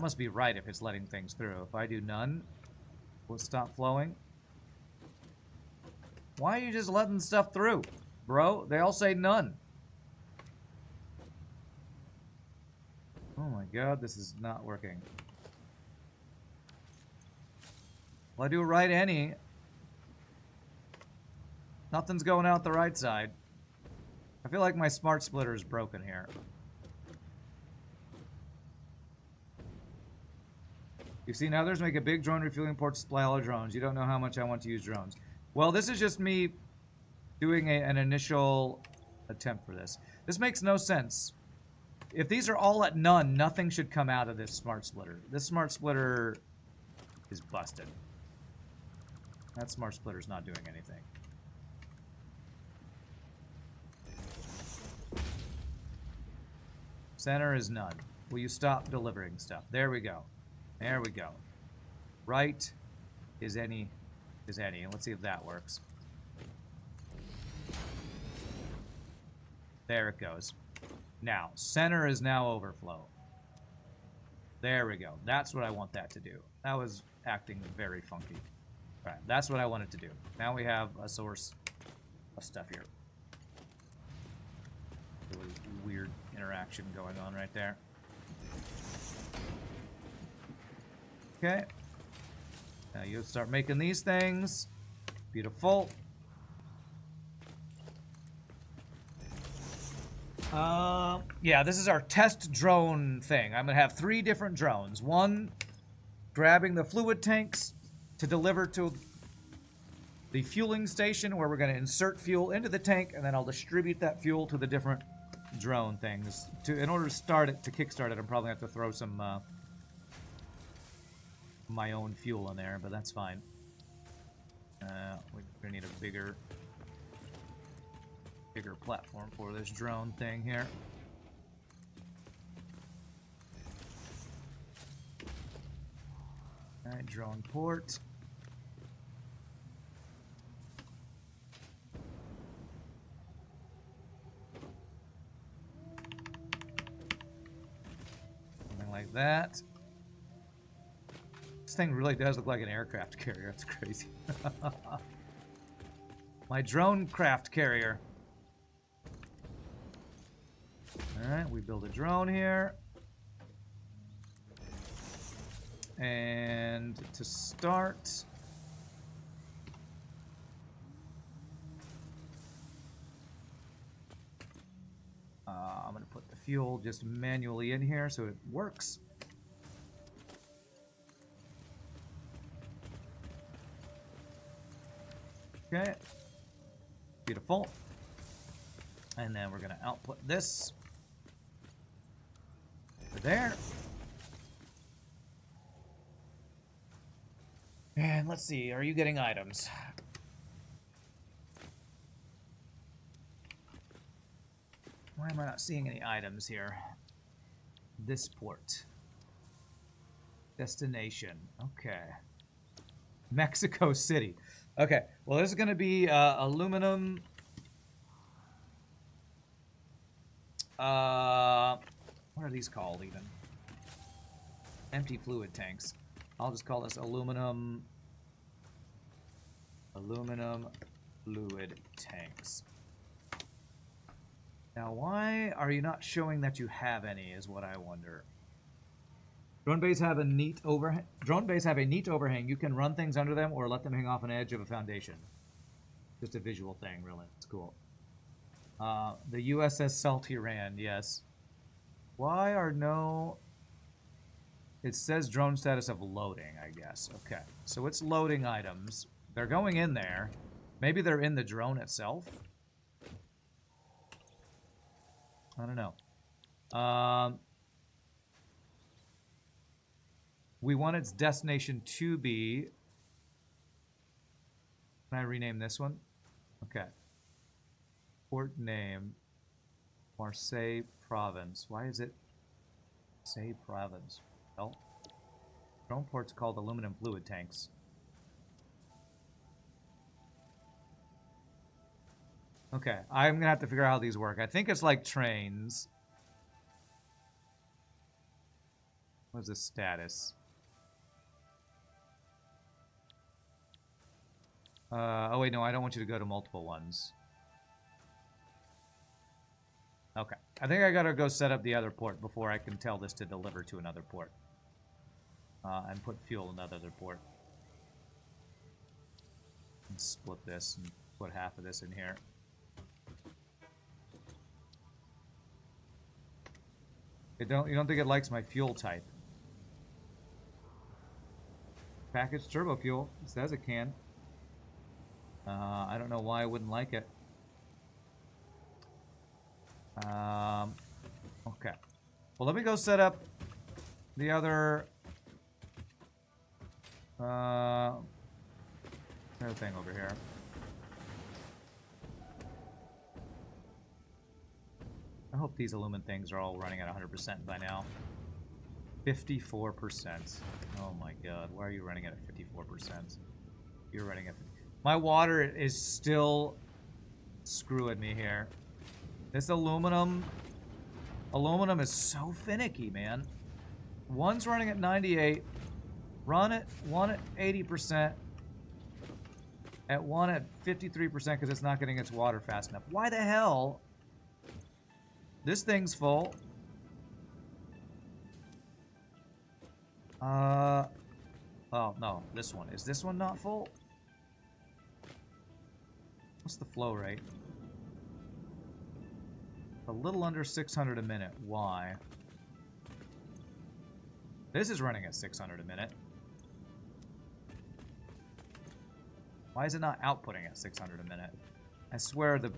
must be right if it's letting things through. If I do none, will it stop flowing? Why are you just letting stuff through, bro? They all say none. Oh my god, this is not working. Well, I do right any. Nothing's going out the right side. I feel like my smart splitter is broken here. You've seen others make a big drone refueling port to supply all our drones. You don't know how much I want to use drones. Well, this is just me doing an initial attempt for this. This makes no sense. If these are all at none, nothing should come out of this smart splitter. This smart splitter is busted. That smart splitter's not doing anything. Center is none. Will you stop delivering stuff? There we go. There we go. Right is any. And let's see if that works. There it goes. Now, center is now overflow. There we go. That's what I want that to do. That was acting very funky. All right, that's what I wanted to do. Now we have a source of stuff here. Really weird interaction going on right there. Okay. Now you start making these things. Beautiful. Yeah, this is our test drone thing. I'm going to have 3 different drones. One grabbing the fluid tanks to deliver to the fueling station where we're going to insert fuel into the tank, and then I'll distribute that fuel to the different drone things. In order to start it, to kickstart it, I'm probably going to have to throw some my own fuel in there, but that's fine. We're going to need a bigger platform for this drone thing here. Alright, drone port. Something like that. This thing really does look like an aircraft carrier. That's crazy. My drone craft carrier. Alright, we build a drone here. And to start, I'm going to put the fuel just manually in here so it works. Okay. Beautiful. And then we're going to output this over there. And let's see, are you getting items? Why am I not seeing any items here? This port. Destination. Okay. Mexico City. Okay, well this is going to be aluminum. What are these called even? Empty fluid tanks. I'll just call this aluminum fluid tanks. Now, why are you not showing that you have any is what I wonder. Drone bays have a neat overhang. Drone bays have a neat overhang. You can run things under them or let them hang off an edge of a foundation. Just a visual thing, really. It's cool. The USS Salty Rand, yes. Why are no... It says drone status of loading, I guess. Okay, so it's loading items. They're going in there. Maybe they're in the drone itself. I don't know. We want its destination to be... Can I rename this one? Okay. Port name. Marseille Province. Why is it Marseille Province? Well, drone port's called aluminum fluid tanks. Okay, I'm gonna have to figure out how these work. I think it's like trains. What's the status? Oh wait, no, I don't want you to go to multiple ones. Okay, I think I gotta go set up the other port before I can tell this to deliver to another port. And put fuel in that other port. And split this and put half of this in here. You don't think it likes my fuel type? Packaged turbo fuel. It says it can. I don't know why I wouldn't like it. Okay. Well, let me go set up the other thing over here. I hope these aluminum things are all running at 100% by now. 54%. Oh my god, why are you running at 54%? You're running at... My water is still screwing me here. This aluminum is so finicky, man. One's running at 98. One at 80%. At one at 53% because it's not getting its water fast enough. Why the hell? This thing's full. Oh, no. This one. Is this one not full? What's the flow rate? A little under 600 a minute. Why? This is running at 600 a minute. Why is it not outputting at 600 a minute? I swear the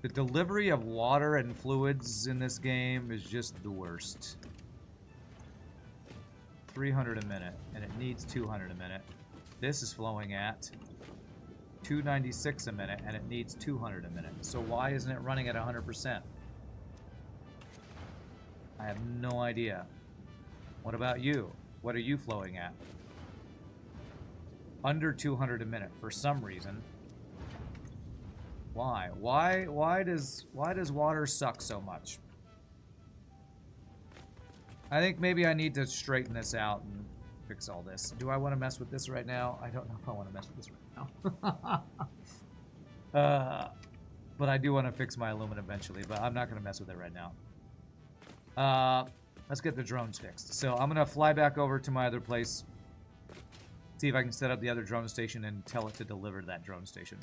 delivery of water and fluids in this game is just the worst. 300 a minute, and it needs 200 a minute. This is flowing at 296 a minute, and it needs 200 a minute. So why isn't it running at 100%? I have no idea. What about you? What are you flowing at? Under 200 a minute for some reason. Why? Why does water suck so much? I think maybe I need to straighten this out and fix all this. Do I want to mess with this right now? I don't know if I want to mess with this right now. But I do want to fix my aluminum eventually, but I'm not going to mess with it right now. Let's get the drones fixed. So I'm going to fly back over to my other place, see if I can set up the other drone station and tell it to deliver to that drone station.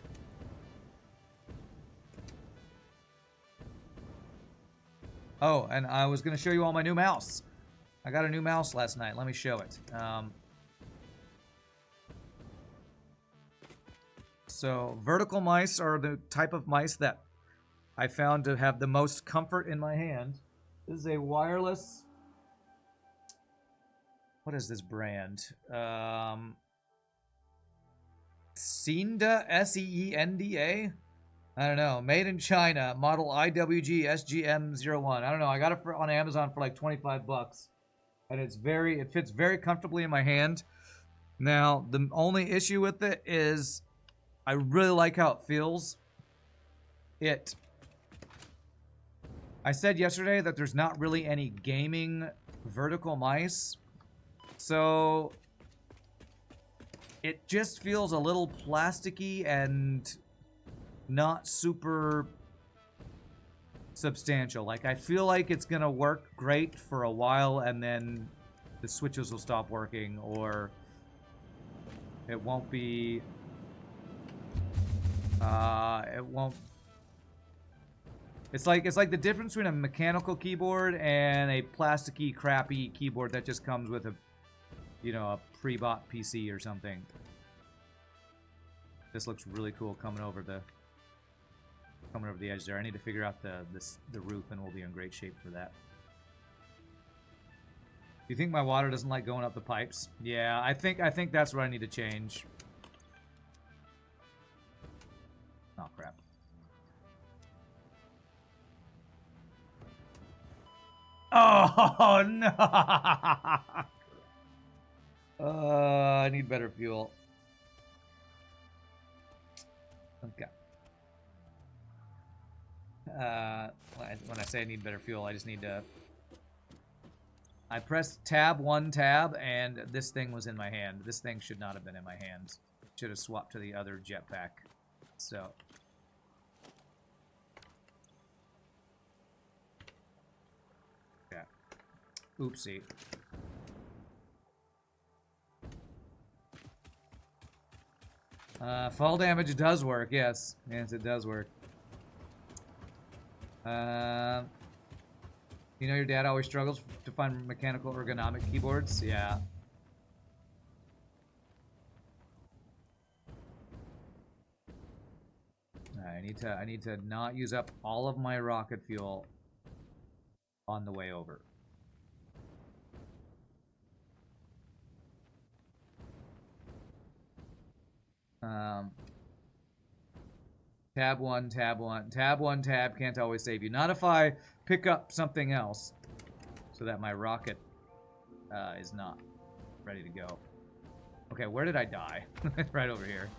Oh, and I was going to show you all my new mouse. I got a new mouse last night. Let me show it. So vertical mice are the type of mice that I found to have the most comfort in my hand. This is a wireless... What is this brand? Senda, S-E-E-N-D-A? I don't know. Made in China. Model IWG SGM01. I don't know. I got it on Amazon for like 25 bucks. And it fits very comfortably in my hand. Now, the only issue with it is I really like how it feels. I said yesterday that there's not really any gaming vertical mice. So it just feels a little plasticky and not super substantial. Like, I feel like it's gonna work great for a while and then the switches will stop working, or it won't be it's like the difference between a mechanical keyboard and a plasticky crappy keyboard that just comes with a, you know, a pre-bought PC or something. This looks really cool coming over the edge there. I need to figure out the roof, and we'll be in great shape for that. Do you think my water doesn't like going up the pipes? Yeah, I think that's what I need to change. Oh crap. Oh no! I need better fuel. Okay. When I say I need better fuel, I just need to... I pressed tab 1 tab, and this thing was in my hand. This thing should not have been in my hands. Should have swapped to the other jetpack. So... yeah. Oopsie. Fall damage does work, yes. Yes, it does work. You know your dad always struggles to find mechanical ergonomic keyboards? Yeah. I need to not use up all of my rocket fuel on the way over. Tab 1, tab 1. Tab 1, tab can't always save you. Not if I pick up something else so that my rocket is not ready to go. Okay, where did I die? Right over here.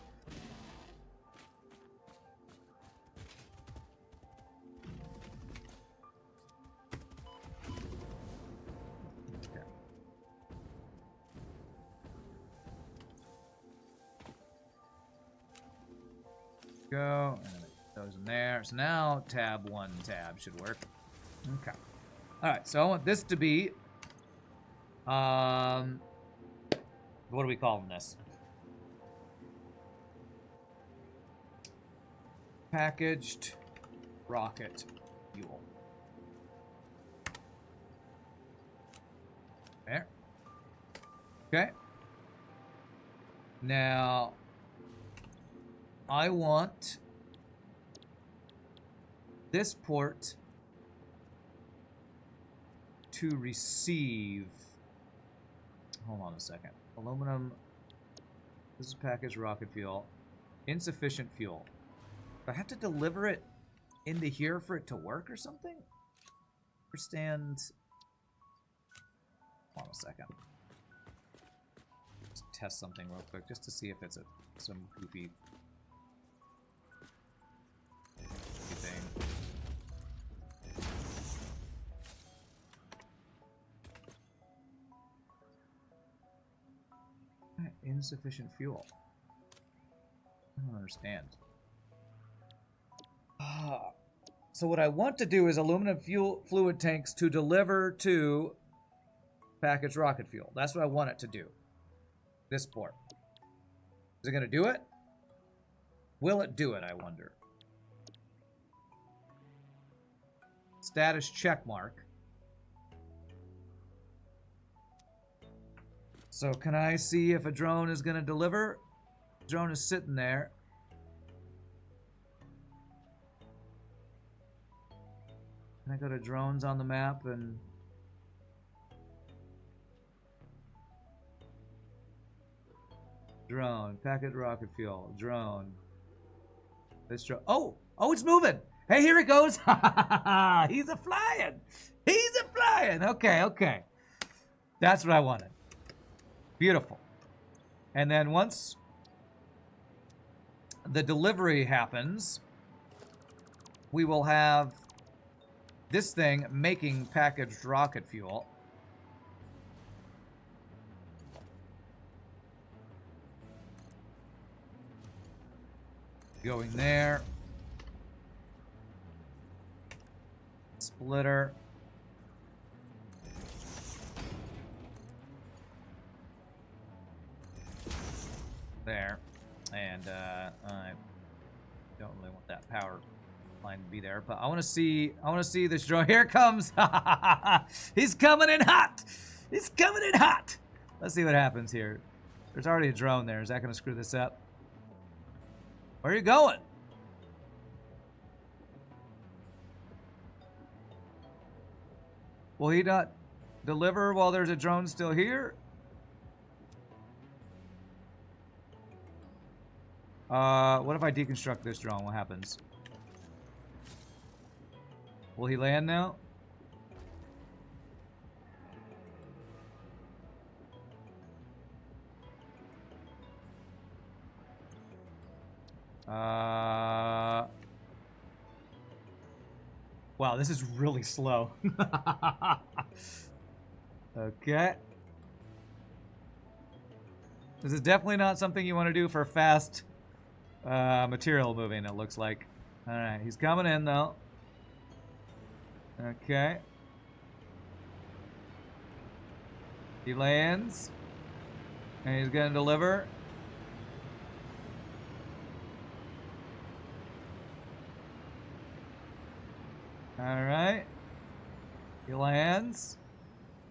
Okay. Go, and those in there. So now tab 1 tab should work. Okay. Alright, so I want this to be what are we calling this? Packaged rocket fuel. There. Okay. Now I want this port to receive. Hold on a second. Aluminum. This is packaged rocket fuel. Insufficient fuel. Do I have to deliver it into here for it to work or something? Understand. Hold on a second. Let's test something real quick just to see if it's some goofy thing. Insufficient fuel. I don't understand. So what I want to do is aluminum fuel fluid tanks to deliver to packaged rocket fuel. That's what I want it to do. This port. Is it going to do it? Will it do it, I wonder? Status check mark. So can I see if a drone is going to deliver? Drone is sitting there. Can I go to drones on the map and... Drone, packet rocket fuel, drone. This drone. Oh, it's moving. Hey, here it goes. He's a flying. He's a flying. Okay. That's what I wanted. Beautiful. And then once the delivery happens, we will have this thing making packaged rocket fuel. Going there. Splitter. There. And I don't really want that power line to be there, but I want to see this drone. Here it comes. He's coming in hot. He's coming in hot. Let's see what happens here. There's already a drone there. Is that going to screw this up? Where are you going? Will he not deliver while there's a drone still here? What if I deconstruct this drone? What happens? Will he land now? Wow, this is really slow. Okay. This is definitely not something you want to do for fast material moving, it looks like. Alright, he's coming in, though. Okay. He lands. And he's going to deliver. Alright. He lands.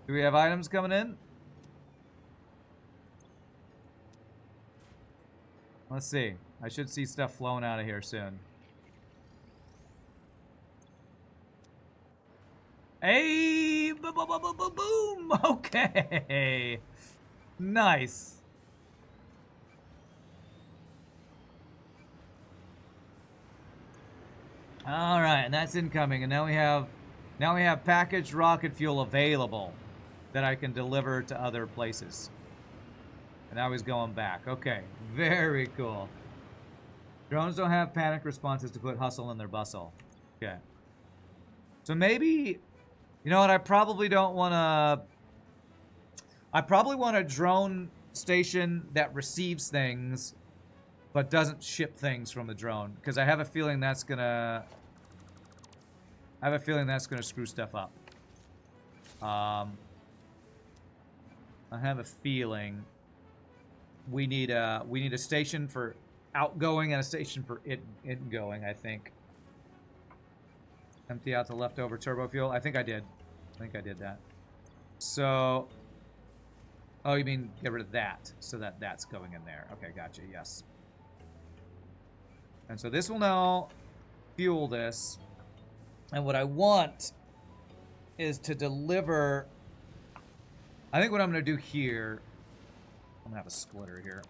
Do we have items coming in? Let's see. I should see stuff flowing out of here soon. Hey! Boom! Okay. Nice. All right, and that's incoming. And now we have packaged rocket fuel available that I can deliver to other places. And now he's going back. Okay, very cool. Drones don't have panic responses to put hustle in their bustle. Okay. So maybe, you know what? I probably don't want to. I probably want a drone station that receives things, but doesn't ship things from the drone, because I have a feeling that's gonna. I have a feeling that's gonna screw stuff up. I have a feeling we need a station for outgoing and a station for ingoing, I think. Empty out the leftover turbo fuel. I think I did that. So, oh, you mean get rid of that so that that's going in there. Okay, gotcha. Yes. And so this will now fuel this. And what I want is to deliver... I think what I'm going to do here... I'm going to have a splitter here.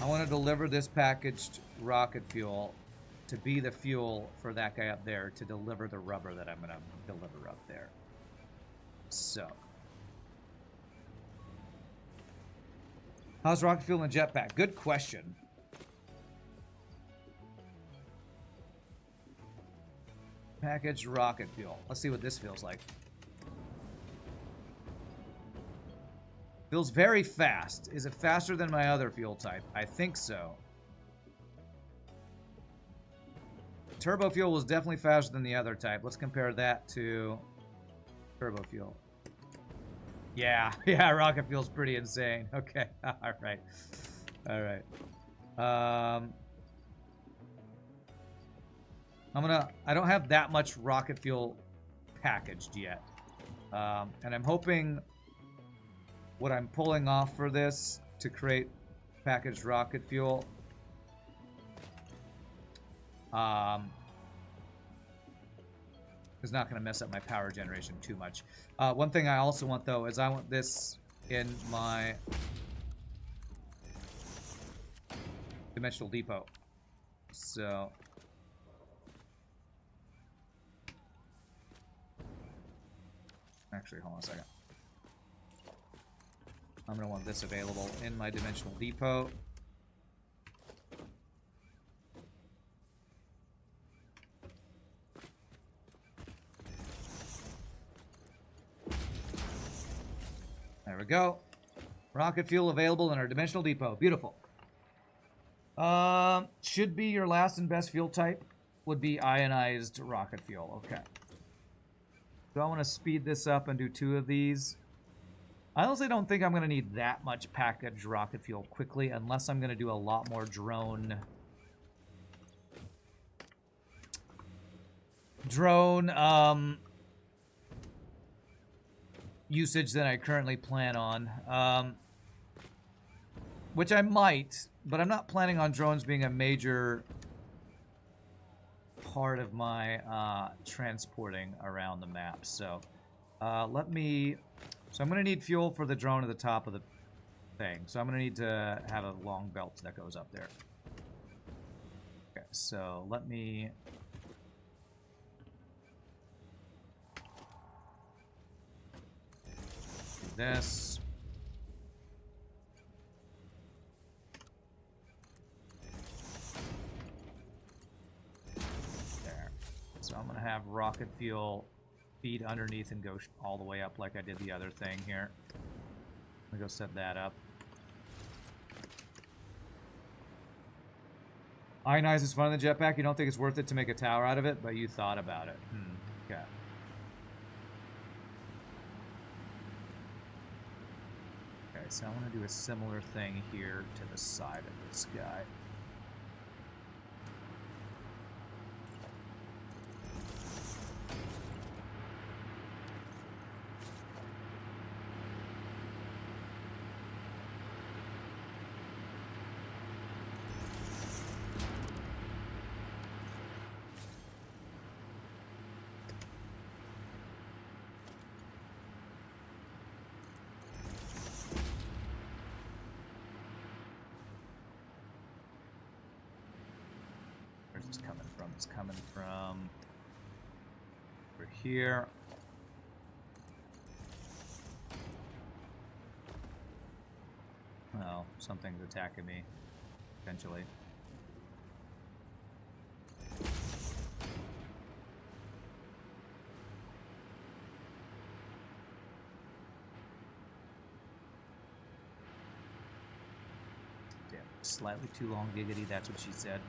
I want to deliver this packaged rocket fuel to be the fuel for that guy up there to deliver the rubber that I'm going to deliver up there. So. How's rocket fuel in a jetpack? Good question. Packaged rocket fuel. Let's see what this feels like. Feels very fast. Is it faster than my other fuel type? I think so. Turbo fuel was definitely faster than the other type. Let's compare that to turbo fuel. Yeah, rocket fuel's pretty insane. Okay, all right. I don't have that much rocket fuel packaged yet. And I'm hoping what I'm pulling off for this to create packaged rocket fuel is not going to mess up my power generation too much. One thing I also want, though, is I want this in my dimensional depot. So... Actually, hold on a second. I'm going to want this available in my dimensional depot. There we go. Rocket fuel available in our dimensional depot. Beautiful. Should be your last and best fuel type would be ionized rocket fuel. Okay. So I want to speed this up and do 2 of these. I honestly don't think I'm going to need that much packaged rocket fuel quickly unless I'm going to do a lot more drone usage than I currently plan on. Which I might, but I'm not planning on drones being a major part of my transporting around the map. So so I'm going to need fuel for the drone at the top of the thing. So I'm going to need to have a long belt that goes up there. Okay, so let me... do this. There. So I'm going to have rocket fuel feed underneath and go all the way up like I did the other thing here. I'm going to go set that up. Ionize is fun in the jetpack. You don't think it's worth it to make a tower out of it, but you thought about it. Okay. Okay, so I want to do a similar thing here to the side of this guy. It's coming from over here. Well, something's attacking me, potentially. Damn, slightly too long, giggity, that's what she said.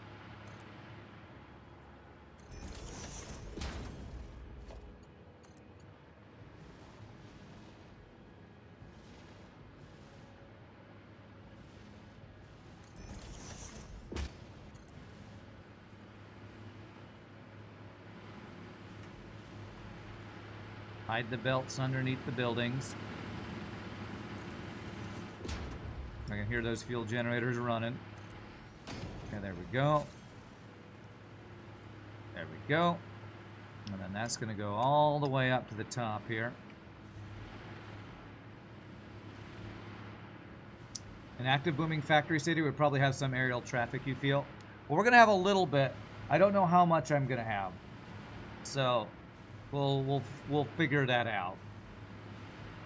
Hide the belts underneath the buildings. I can hear those fuel generators running. Okay, there we go. There we go. And then that's going to go all the way up to the top here. An active booming factory city would probably have some aerial traffic, you feel? Well, we're going to have a little bit. I don't know how much I'm going to have. So, we'll figure that out.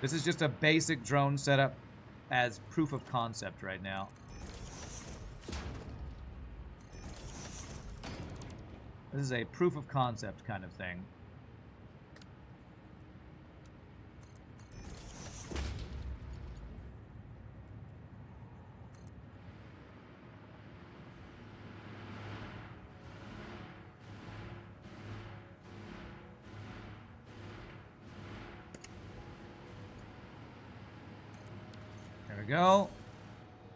This is just a basic drone setup as proof of concept right now. This is a proof of concept kind of thing. There we go.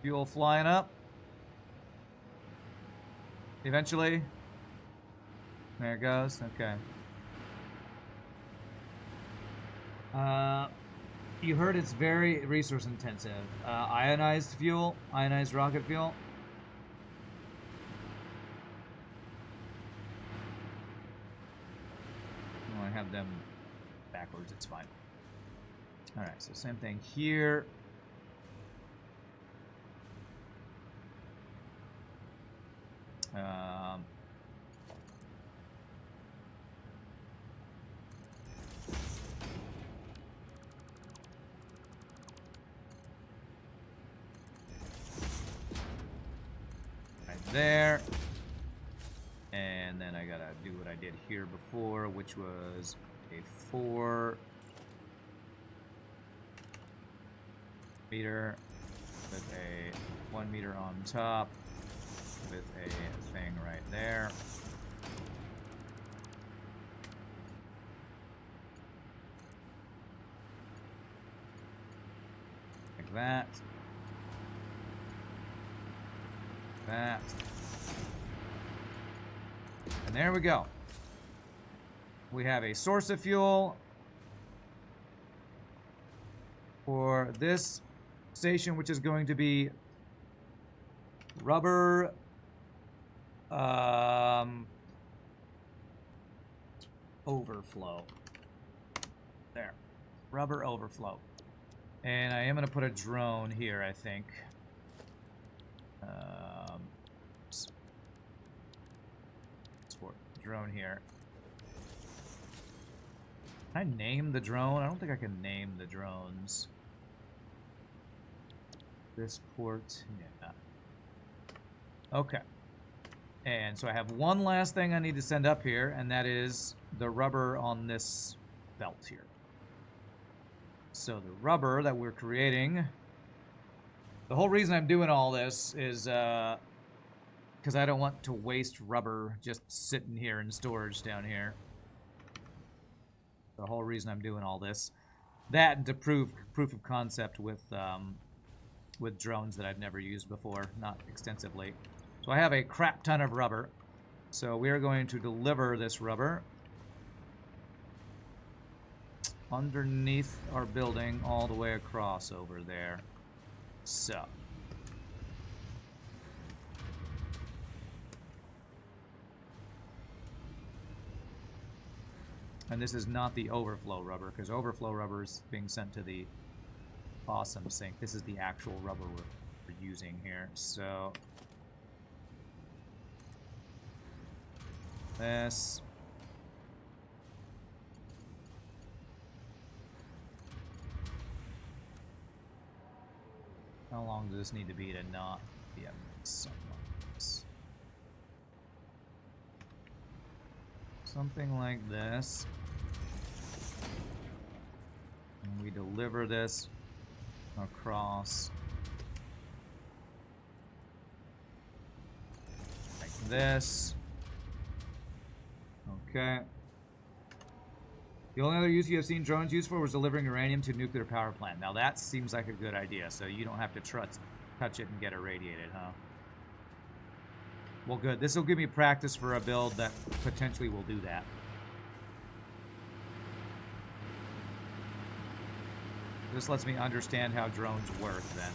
Fuel flying up. Eventually. There it goes. Okay. You heard it's very resource intensive. Ionized fuel, ionized rocket fuel. Oh, I have them backwards. It's fine. All right. So same thing here. There, and then I gotta do what I did here before, which was a 4 meter with a 1 meter on top with a thing right there. Like that. That. And there we go. We have a source of fuel for this station, which is going to be rubber overflow. There. Rubber overflow. And I am going to put a drone here, I think. Drone here. Can I name the drone? I don't think I can name the drones. This port, yeah. Okay. And so I have one last thing I need to send up here, and that is the rubber on this belt here. So the rubber that we're creating, the whole reason I'm doing all this is because I don't want to waste rubber just sitting here in storage down here. The whole reason I'm doing all this. That and to prove proof of concept with drones that I've never used before, not extensively. So I have a crap ton of rubber. So we are going to deliver this rubber underneath our building all the way across over there. So. And this is not the overflow rubber, because overflow rubber is being sent to the awesome sink. This is the actual rubber we're using here. So this. How long does this need to be to not be a something like this. And we deliver this across like this. Okay. The only other use you have seen drones used for was delivering uranium to a nuclear power plant. Now that seems like a good idea, so you don't have to touch it and get irradiated, huh? Well, good. This will give me practice for a build that potentially will do that. This lets me understand how drones work then.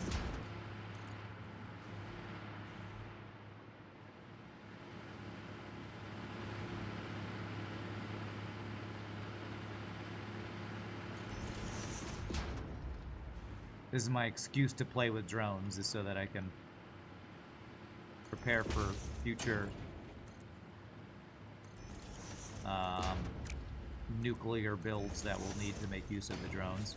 This is my excuse to play with drones, is so that I can prepare for future nuclear builds that will need to make use of the drones.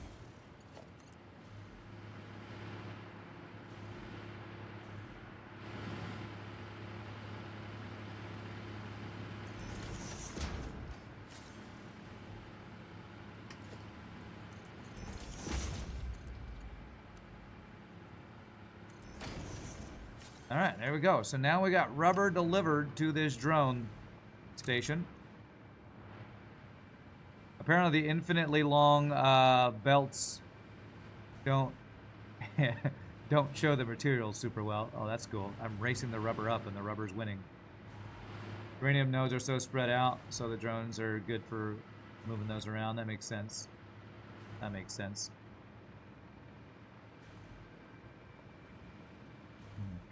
Alright, there we go. So now we got rubber delivered to this drone station. Apparently the infinitely long belts don't don't show the materials super well. Oh, that's cool. I'm racing the rubber up and the rubber's winning. Uranium nodes are so spread out, so the drones are good for moving those around. That makes sense. That makes sense.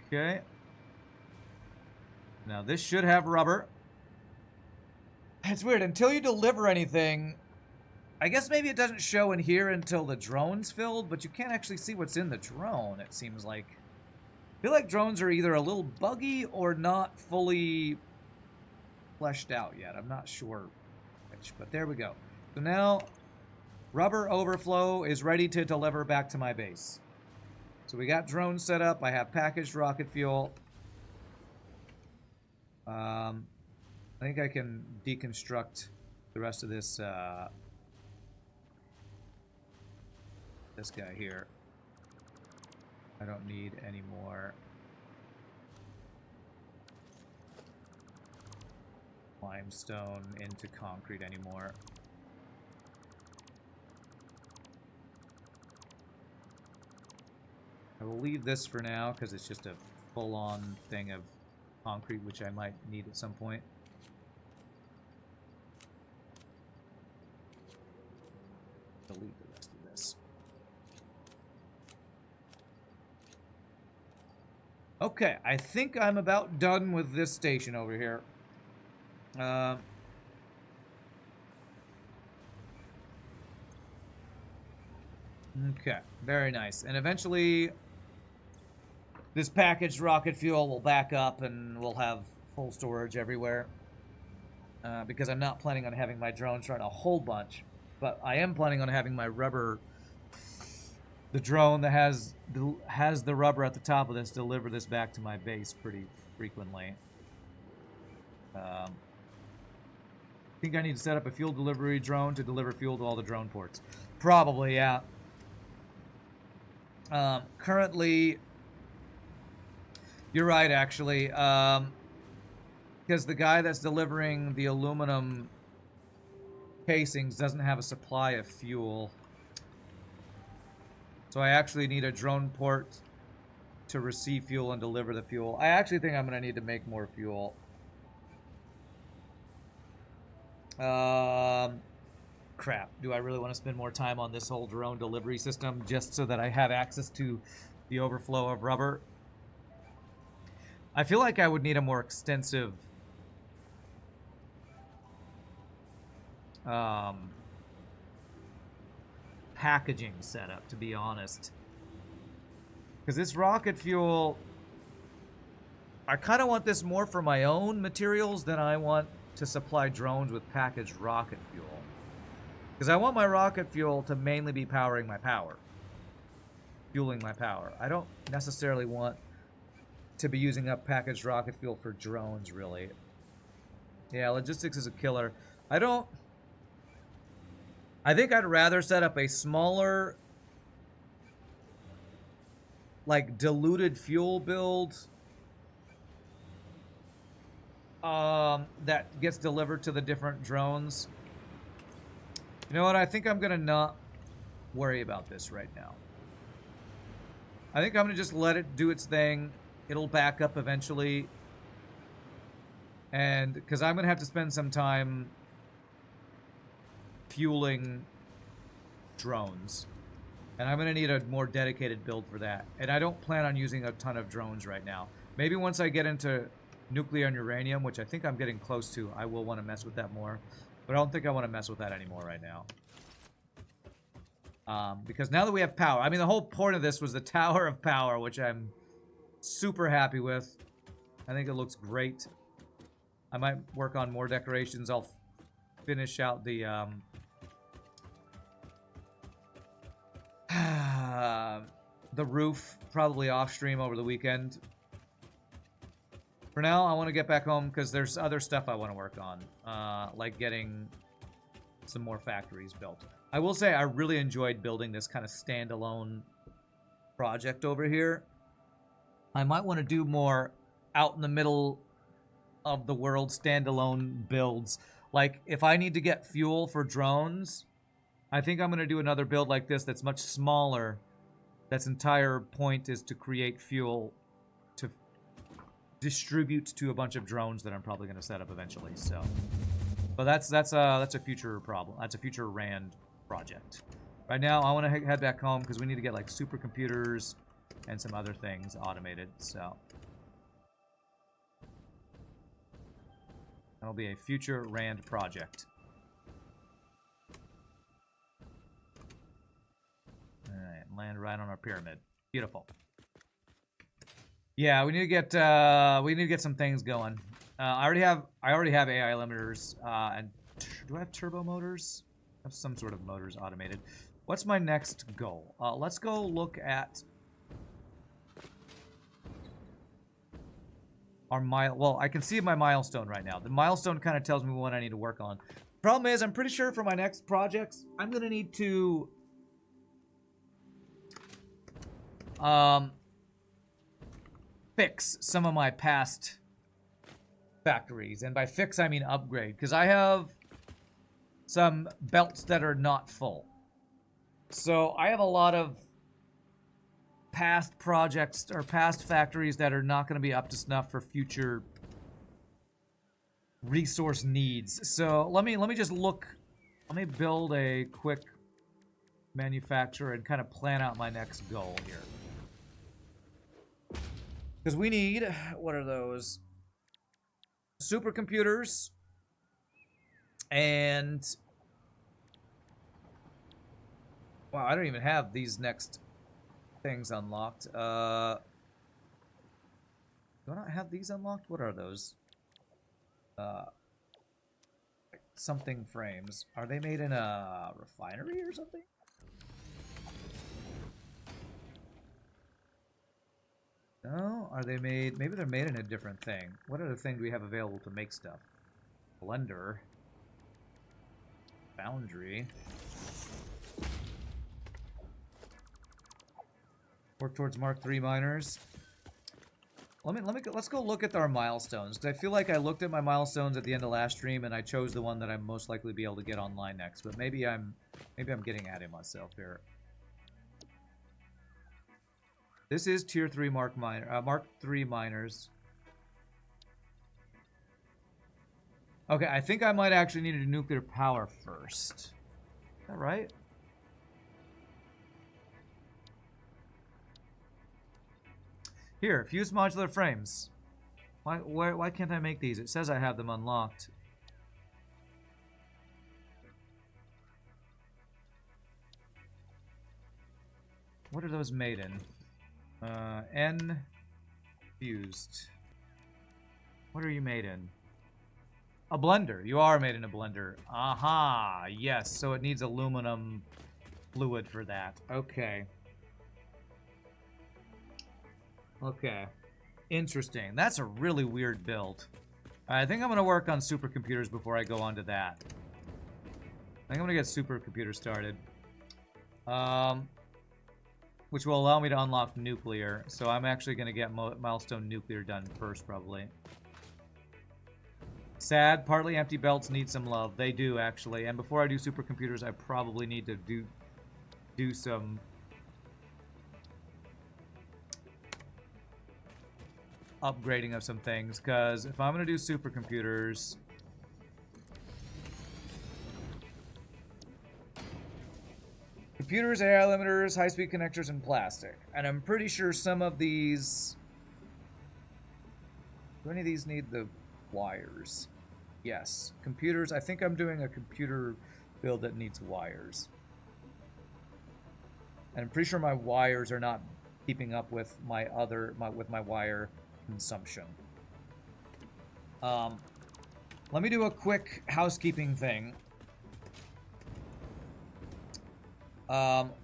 Okay. Now this should have rubber. It's weird. Until you deliver anything, I guess maybe it doesn't show in here until the drone's filled, but you can't actually see what's in the drone, it seems like. I feel like drones are either a little buggy or not fully fleshed out yet. I'm not sure which, but there we go. So now rubber overflow is ready to deliver back to my base. So we got drones set up. I have packaged rocket fuel. I think I can deconstruct the rest of this this guy here. I don't need any more limestone into concrete anymore. I will leave this for now because it's just a full-on thing of concrete, which I might need at some point. Delete the rest of this. Okay, I think I'm about done with this station over here. Okay, very nice. And eventually this packaged rocket fuel will back up and we'll have full storage everywhere. Because I'm not planning on having my drones run a whole bunch, but I am planning on having my rubber, the drone that has the rubber at the top of this, deliver this back to my base pretty frequently. I think I need to set up a fuel delivery drone to deliver fuel to all the drone ports. Probably, yeah. Currently, you're right, actually. Because the guy that's delivering the aluminum casings doesn't have a supply of fuel. So I actually need a drone port to receive fuel and deliver the fuel. I actually think I'm going to need to make more fuel. Crap. Do I really want to spend more time on this whole drone delivery system just so that I have access to the overflow of rubber? I feel like I would need a more extensive packaging setup, to be honest. Because this rocket fuel, I kind of want this more for my own materials than I want to supply drones with packaged rocket fuel. Because I want my rocket fuel to mainly be powering my power. Fueling my power. I don't necessarily want to be using up packaged rocket fuel for drones, really. Yeah, logistics is a killer. I think I'd rather set up a smaller, like, diluted fuel build that gets delivered to the different drones. You know what? I think I'm going to not worry about this right now. I think I'm going to just let it do its thing. It'll back up eventually. And because I'm going to have to spend some time fueling drones. And I'm going to need a more dedicated build for that. And I don't plan on using a ton of drones right now. Maybe once I get into nuclear and uranium, which I think I'm getting close to, I will want to mess with that more. But I don't think I want to mess with that anymore right now. Because now that we have power, I mean, the whole point of this was the Tower of Power, which I'm super happy with. I think it looks great. I might work on more decorations. I'll finish out the the roof probably off stream over the weekend. For now, I want to get back home because there's other stuff I want to work on, like getting some more factories built. I will say I really enjoyed building this kind of standalone project over here. I might want to do more out in the middle of the world standalone builds. Like, if I need to get fuel for drones, I think I'm going to do another build like this that's much smaller. That's entire point is to create fuel to distribute to a bunch of drones that I'm probably going to set up eventually. So, but that's a future problem. That's a future RAND project. Right now, I want to head back home because we need to get like supercomputers and some other things automated. So that'll be a future RAND project. Alright, land right on our pyramid. Beautiful. Yeah, we need to get some things going. I already have AI limiters, and do I have turbo motors? I have some sort of motors automated. What's my next goal? Let's go look at our well, I can see my milestone right now. The milestone kind of tells me what I need to work on. Problem is, I'm pretty sure for my next projects, I'm gonna need to fix some of my past factories. And by fix, I mean upgrade. Because I have some belts that are not full. So I have a lot of past projects or past factories that are not going to be up to snuff for future resource needs. So let me just look. Let me build a quick manufacturer and kind of plan out my next goal here. Because we need, what are those? Supercomputers. And, wow, I don't even have these next things unlocked. Do I not have these unlocked? What are those? Something frames. Are they made in a refinery or something? No? Are they made... Maybe they're made in a different thing. What other thing do we have available to make stuff? Blender. Foundry. Work towards Mark III miners. Let's go look at our milestones, because I feel like I looked at my milestones at the end of last stream and I chose the one that I'm most likely to be able to get online next. But maybe I'm getting ahead of myself here. This is tier 3 Mark III miners. Okay, I think I might actually need a nuclear power first. Is that right? Here, fused modular frames. Why can't I make these? It says I have them unlocked. What are those made in? N fused. What are you made in? A blender. You are made in a blender. Aha! Yes, so it needs aluminum fluid for that. Okay. Okay. Interesting. That's a really weird build. I think I'm going to work on supercomputers before I go on to that. I think I'm going to get supercomputers started. Which will allow me to unlock nuclear. So I'm actually going to get milestone nuclear done first, probably. Sad, partly empty belts need some love. They do, actually. And before I do supercomputers, I probably need to do some upgrading of some things, because if I'm going to do supercomputers, computers, AI limiters, high-speed connectors, and plastic. And I'm pretty sure some of these... Do any of these need the wires? Yes. Computers, I think I'm doing a computer build that needs wires. And I'm pretty sure my wires are not keeping up with my wire consumption. Let me do a quick housekeeping thing.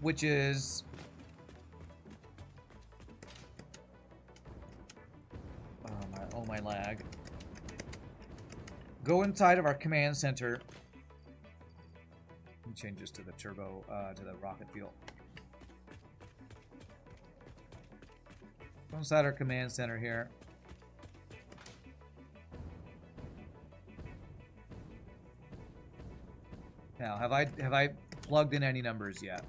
Which is... Oh my lag. Go inside of our command center. Let me change this to the turbo, to the rocket fuel. Go inside our command center here. Now, have I plugged in any numbers yet?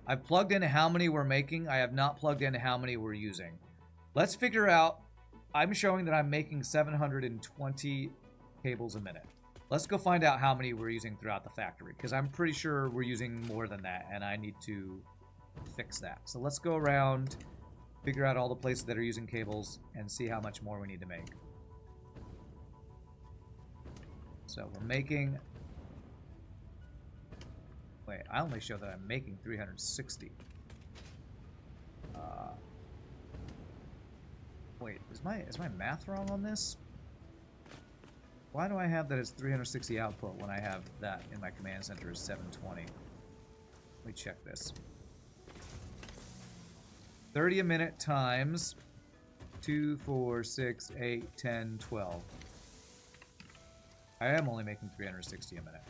I've plugged in how many we're making. I have not plugged in how many we're using. Let's figure out. I'm showing that I'm making 720 cables a minute. Let's go find out how many we're using throughout the factory, because I'm pretty sure we're using more than that, and I need to fix that. So let's go around, figure out all the places that are using cables, and see how much more we need to make. So we're making... Wait, I only show that I'm making 360. Wait, is my math wrong on this? Why do I have that as 360 output when I have that in my command center as 720? Let me check this. 30 a minute times 2, 4, 6, 8, 10, 12. I am only making 360 a minute.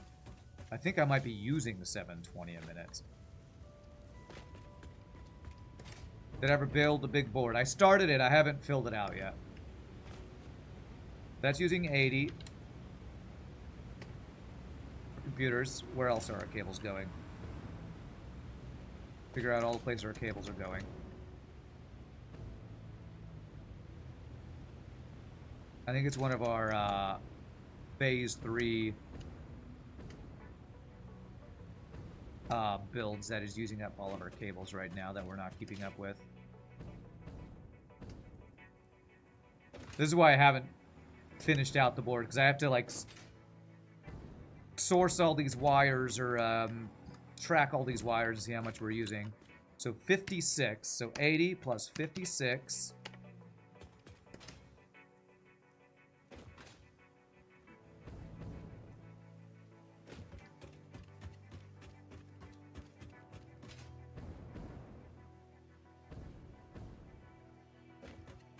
I think I might be using the 720 a minute. Did I ever build a big board? I started it. I haven't filled it out yet. That's using 80. For computers. Where else are our cables going? Figure out all the places our cables are going. I think it's one of our phase 3 builds that is using up all of our cables right now that we're not keeping up with. This is why I haven't finished out the board, because I have to like source all these wires or track all these wires and see how much we're using. So 56, so 80 plus 56.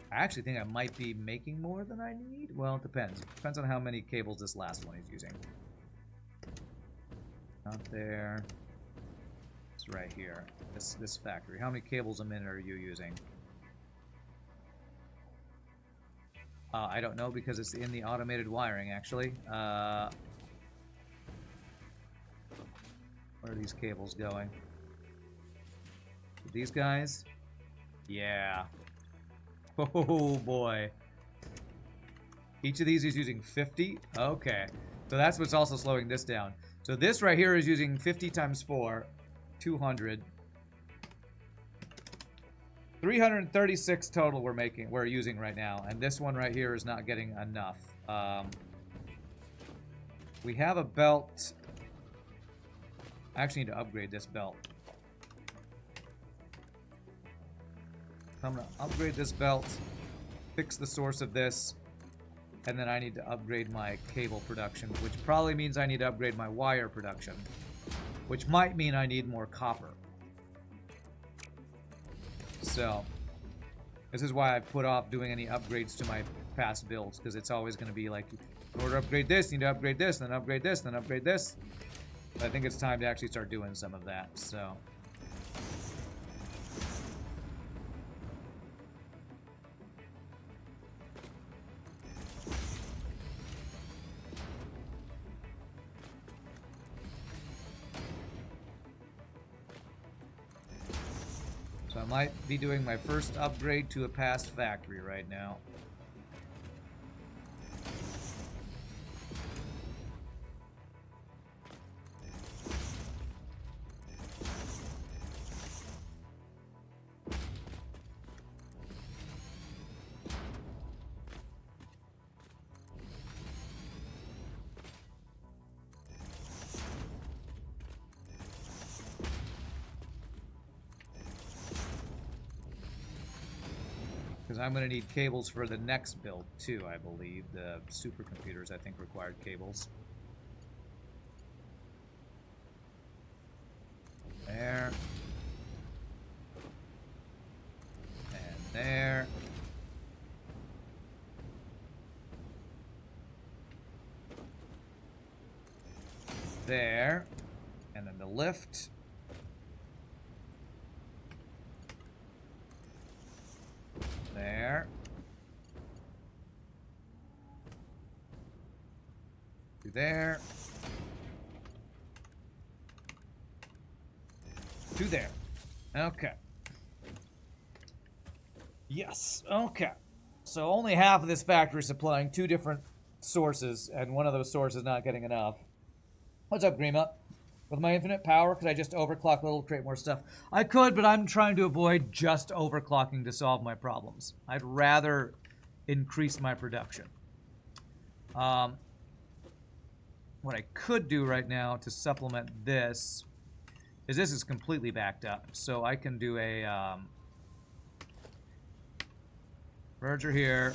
I actually think I might be making more than I need. Well, it depends. Depends on how many cables this last one is using. Not there. It's right here. This factory. How many cables a minute are you using? I don't know because it's in the automated wiring, actually. Where are these cables going? These guys? Yeah. Oh boy. Each of these is using 50? Okay. So that's what's also slowing this down. So this right here is using 50 times 4, 200. 336 total we're using right now. And this one right here is not getting enough. We have a belt. I actually need to upgrade this belt. I'm going to upgrade this belt, fix the source of this, and then I need to upgrade my cable production, which probably means I need to upgrade my wire production, which might mean I need more copper. So, this is why I put off doing any upgrades to my past builds, because it's always going to be like, in order to upgrade this, you need to upgrade this, then upgrade this, then upgrade this. But I think it's time to actually start doing some of that, so... So I might be doing my first upgrade to a past factory right now. Because I'm going to need cables for the next build, too, I believe. The supercomputers, I think, required cables. There. And there. There. And then the lift. There. To there. To there. Okay. Yes. Okay. So only half of this factory is supplying 2 different sources, and one of those sources not getting enough. What's up, Grima? With my infinite power, could I just overclock a little to create more stuff? I could, but I'm trying to avoid just overclocking to solve my problems. I'd rather increase my production. What I could do right now to supplement this is this is completely backed up. So I can do a merger here.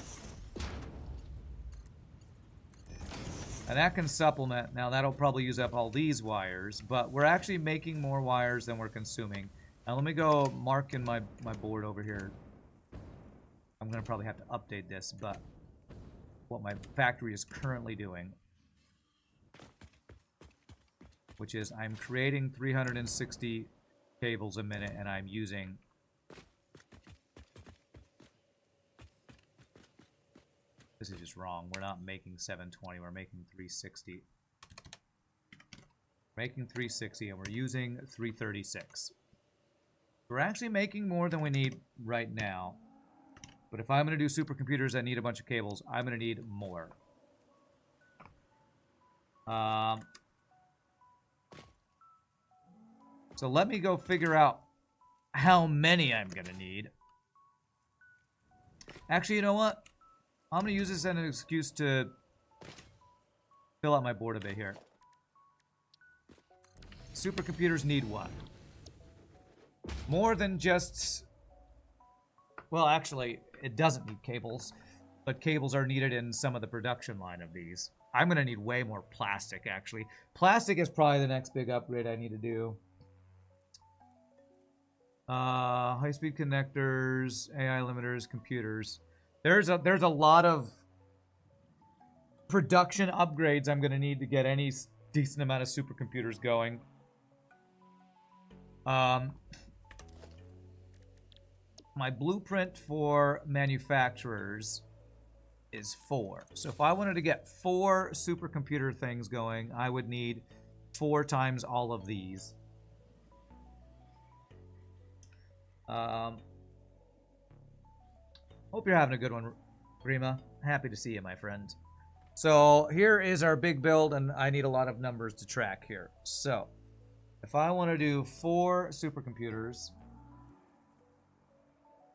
And that can supplement. Now, that'll probably use up all these wires, but we're actually making more wires than we're consuming. Now, let me go mark in my board over here. I'm going to probably have to update this, but what my factory is currently doing, which is I'm creating 360 cables a minute, and I'm using... This is just wrong. We're not making 720. We're making 360. Making 360, and we're using 336. We're actually making more than we need right now. But if I'm going to do supercomputers that need a bunch of cables, I'm going to need more. So let me go figure out how many I'm going to need. Actually, you know what? I'm going to use this as an excuse to fill out my board a bit here. Supercomputers need what? More than just... Well, actually, it doesn't need cables. But cables are needed in some of the production line of these. I'm going to need way more plastic, actually. Plastic is probably the next big upgrade I need to do. High-speed connectors, AI limiters, computers. There's a lot of production upgrades I'm going to need to get any decent amount of supercomputers going. My blueprint for manufacturers is 4. So if I wanted to get 4 supercomputer things going, I would need 4 times all of these. Hope you're having a good one, Rima. Happy to see you, my friend. So here is our big build, and I need a lot of numbers to track here. So if I want to do 4 supercomputers,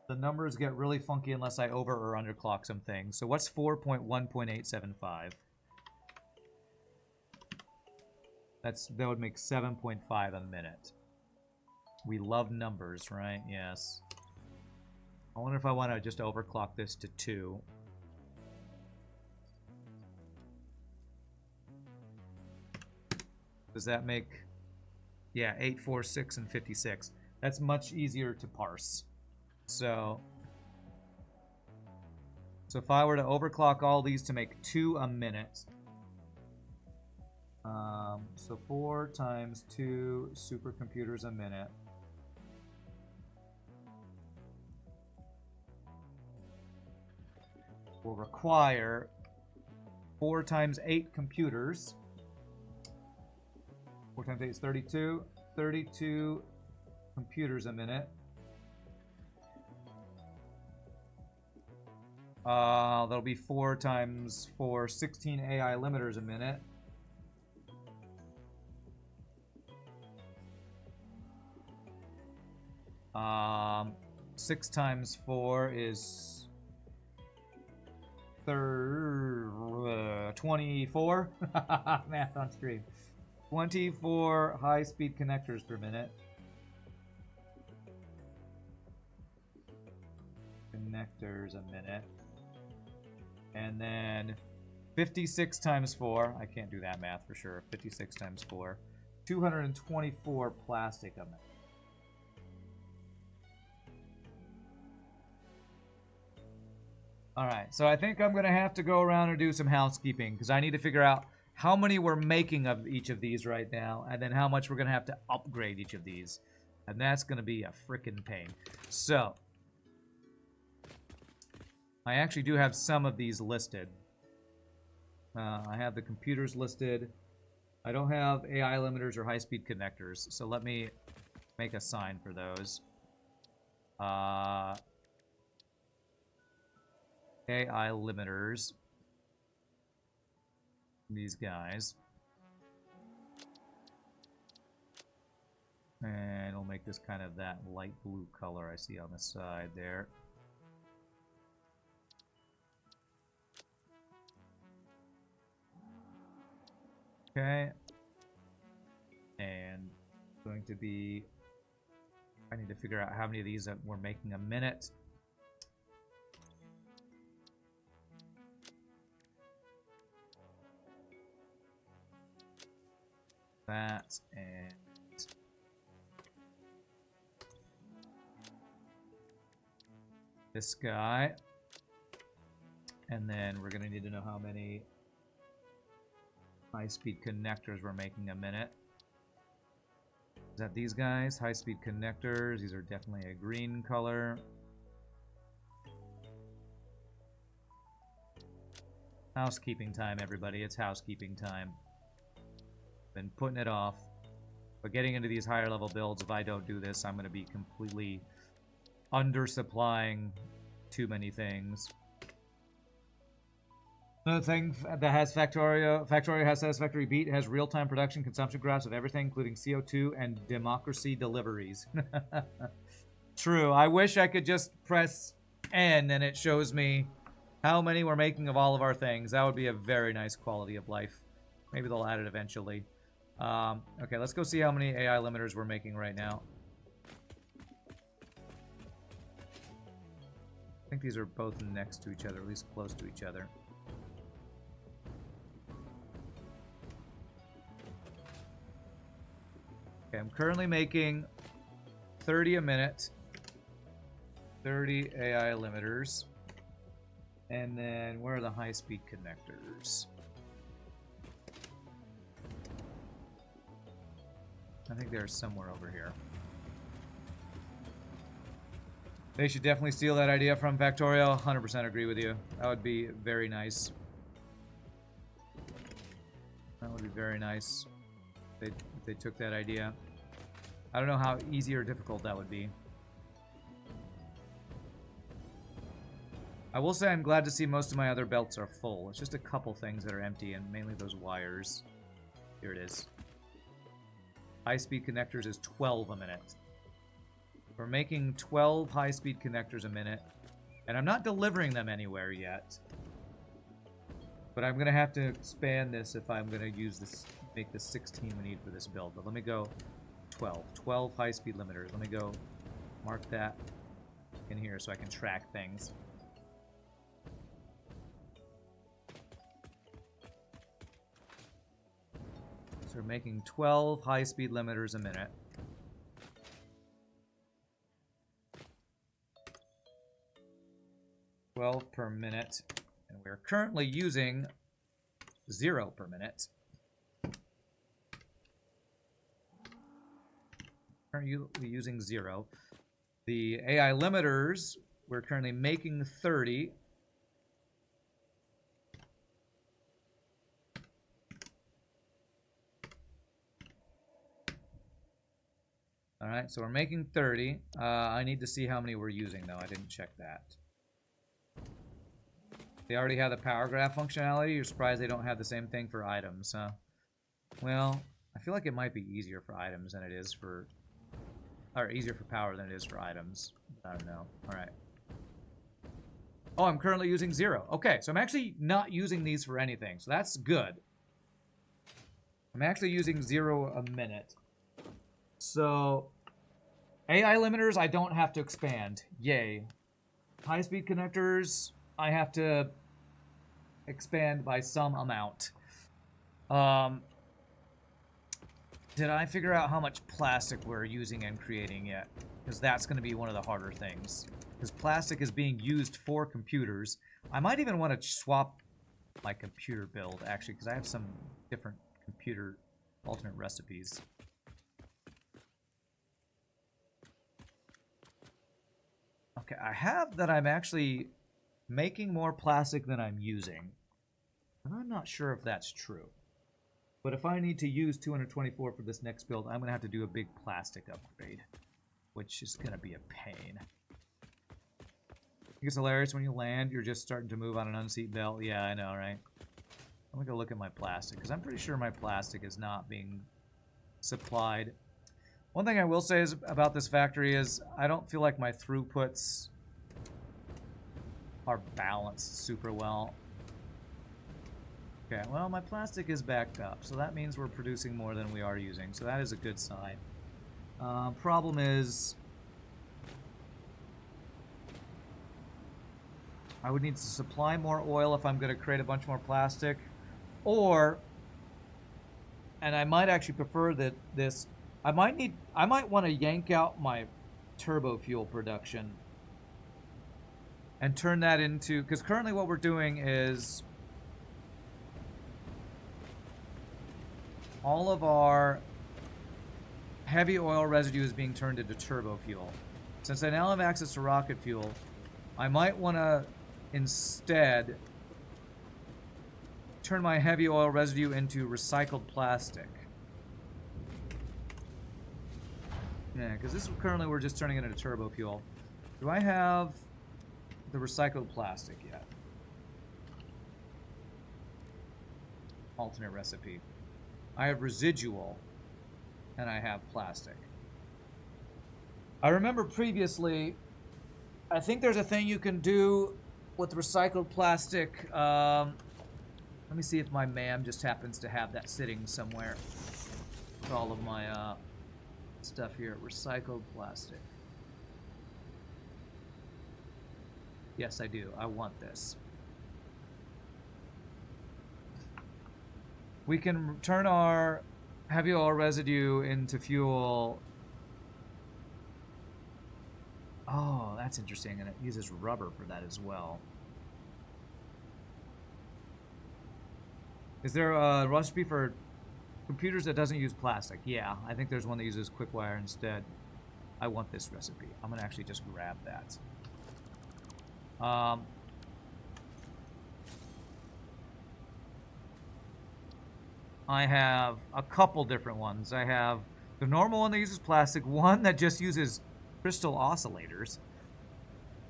the numbers get really funky unless I over or underclock some things. So what's 4.1.875? That would make 7.5 a minute. We love numbers, right? Yes. I wonder if I want to just overclock this to 2. Does that make... Yeah, 8, 4, 6, and 56. That's much easier to parse. So if I were to overclock all these to make 2 a minute... so 4 times 2 supercomputers a minute. Will require 4 times 8 computers. 4 times 8 is 32. 32 computers a minute. That'll be 4 times 4, 16 AI limiters a minute. Um, 6 times 4 is 24. Math on stream. 24 high-speed connectors per minute. connectors a minute. And then 56 times 4. I can't do that math for sure. 56 times 4. 224 plastic a minute. Alright, so I think I'm going to have to go around and do some housekeeping because I need to figure out how many we're making of each of these right now and then how much we're going to have to upgrade each of these. And that's going to be a frickin' pain. So, I actually do have some of these listed. I have the computers listed. I don't have AI limiters or high-speed connectors, so let me make a sign for those. AI limiters. These guys. And we'll make this kind of that light blue color I see on the side there. Okay. And going to be... I need to figure out how many of these that we're making a minute. That and this guy. And then we're going to need to know how many high-speed connectors we're making a minute. Is that these guys? High-speed connectors. These are definitely a green color. Housekeeping time, everybody. It's housekeeping time. Been putting it off. But getting into these higher level builds, if I don't do this, I'm going to be completely undersupplying too many things. Another thing that has Factorio has Satisfactory beat, has real-time production consumption graphs of everything, including CO2 and democracy deliveries. True. I wish I could just press N and it shows me how many we're making of all of our things. That would be a very nice quality of life. Maybe they'll add it eventually. Okay, let's go see how many AI limiters we're making right now. I think these are both next to each other, at least close to each other. Okay, I'm currently making 30 a minute. 30 AI limiters. And then, where are the high-speed connectors? I think they're somewhere over here. They should definitely steal that idea from Factorio. 100% agree with you. That would be very nice. That would be very nice if they took that idea. I don't know how easy or difficult that would be. I will say I'm glad to see most of my other belts are full. It's just a couple things that are empty, and mainly those wires. Here it is. High-speed connectors is 12 a minute. We're making 12 high-speed connectors a minute, and I'm not delivering them anywhere yet. But I'm going to have to expand this if I'm going to use this, make the 16 we need for this build. But let me go 12. 12 high-speed limiters. Let me go mark that in here so I can track things. So we're making 12 high-speed limiters a minute. $12 per minute. And we're currently using 0 per minute. Currently using 0. The AI limiters, we're currently making 30. Alright, so we're making 30. I need to see how many we're using, though. I didn't check that. They already have the power graph functionality. You're surprised they don't have the same thing for items, huh? Well, I feel like it might be easier for items than it is for... Or easier for power than it is for items. I don't know. Alright. Oh, I'm currently using 0. Okay, so I'm actually not using these for anything. So that's good. I'm actually using 0 a minute. So, AI limiters, I don't have to expand. Yay. high-speed connectors, I have to expand by some amount. Did I figure out how much plastic we're using and creating yet? Because that's going to be one of the harder things. Because plastic is being used for computers. I might even want to swap my computer build, actually, because I have some different computer alternate recipes. Okay, I have that I'm actually making more plastic than I'm using. And I'm not sure if that's true. But if I need to use 224 for this next build, I'm going to have to do a big plastic upgrade. Which is going to be a pain. It's hilarious when you land, you're just starting to move on an unseat belt. Yeah, I know, right? I'm going to go look at my plastic, because I'm pretty sure my plastic is not being supplied. One thing I will say is about this factory is I don't feel like my throughputs are balanced super well. Okay, well, my plastic is backed up, so that means we're producing more than we are using, so that is a good sign. Problem is, I would need to supply more oil if I'm going to create a bunch more plastic, or, and I might actually prefer that this, I might want to yank out my turbo fuel production and turn that into, because currently what we're doing is all of our heavy oil residue is being turned into turbo fuel. Since I now have access to rocket fuel, I might want to instead turn my heavy oil residue into recycled plastic. Yeah, because this currently we're just turning it into turbo fuel. Do I have the recycled plastic yet? Alternate recipe. I have residual, and I have plastic. I remember previously, I think there's a thing you can do with recycled plastic. Let me see if my MAM just happens to have that sitting somewhere. For all of my stuff here. Recycled plastic. Yes, I do. I want this. We can turn our heavy oil residue into fuel. Oh, that's interesting, and it uses rubber for that as well. Is there a recipe for computers that doesn't use plastic? Yeah, I think there's one that uses quick wire instead. I want this recipe. I'm going to actually just grab that. I have a couple different ones. I have the normal one that uses plastic, one that just uses crystal oscillators,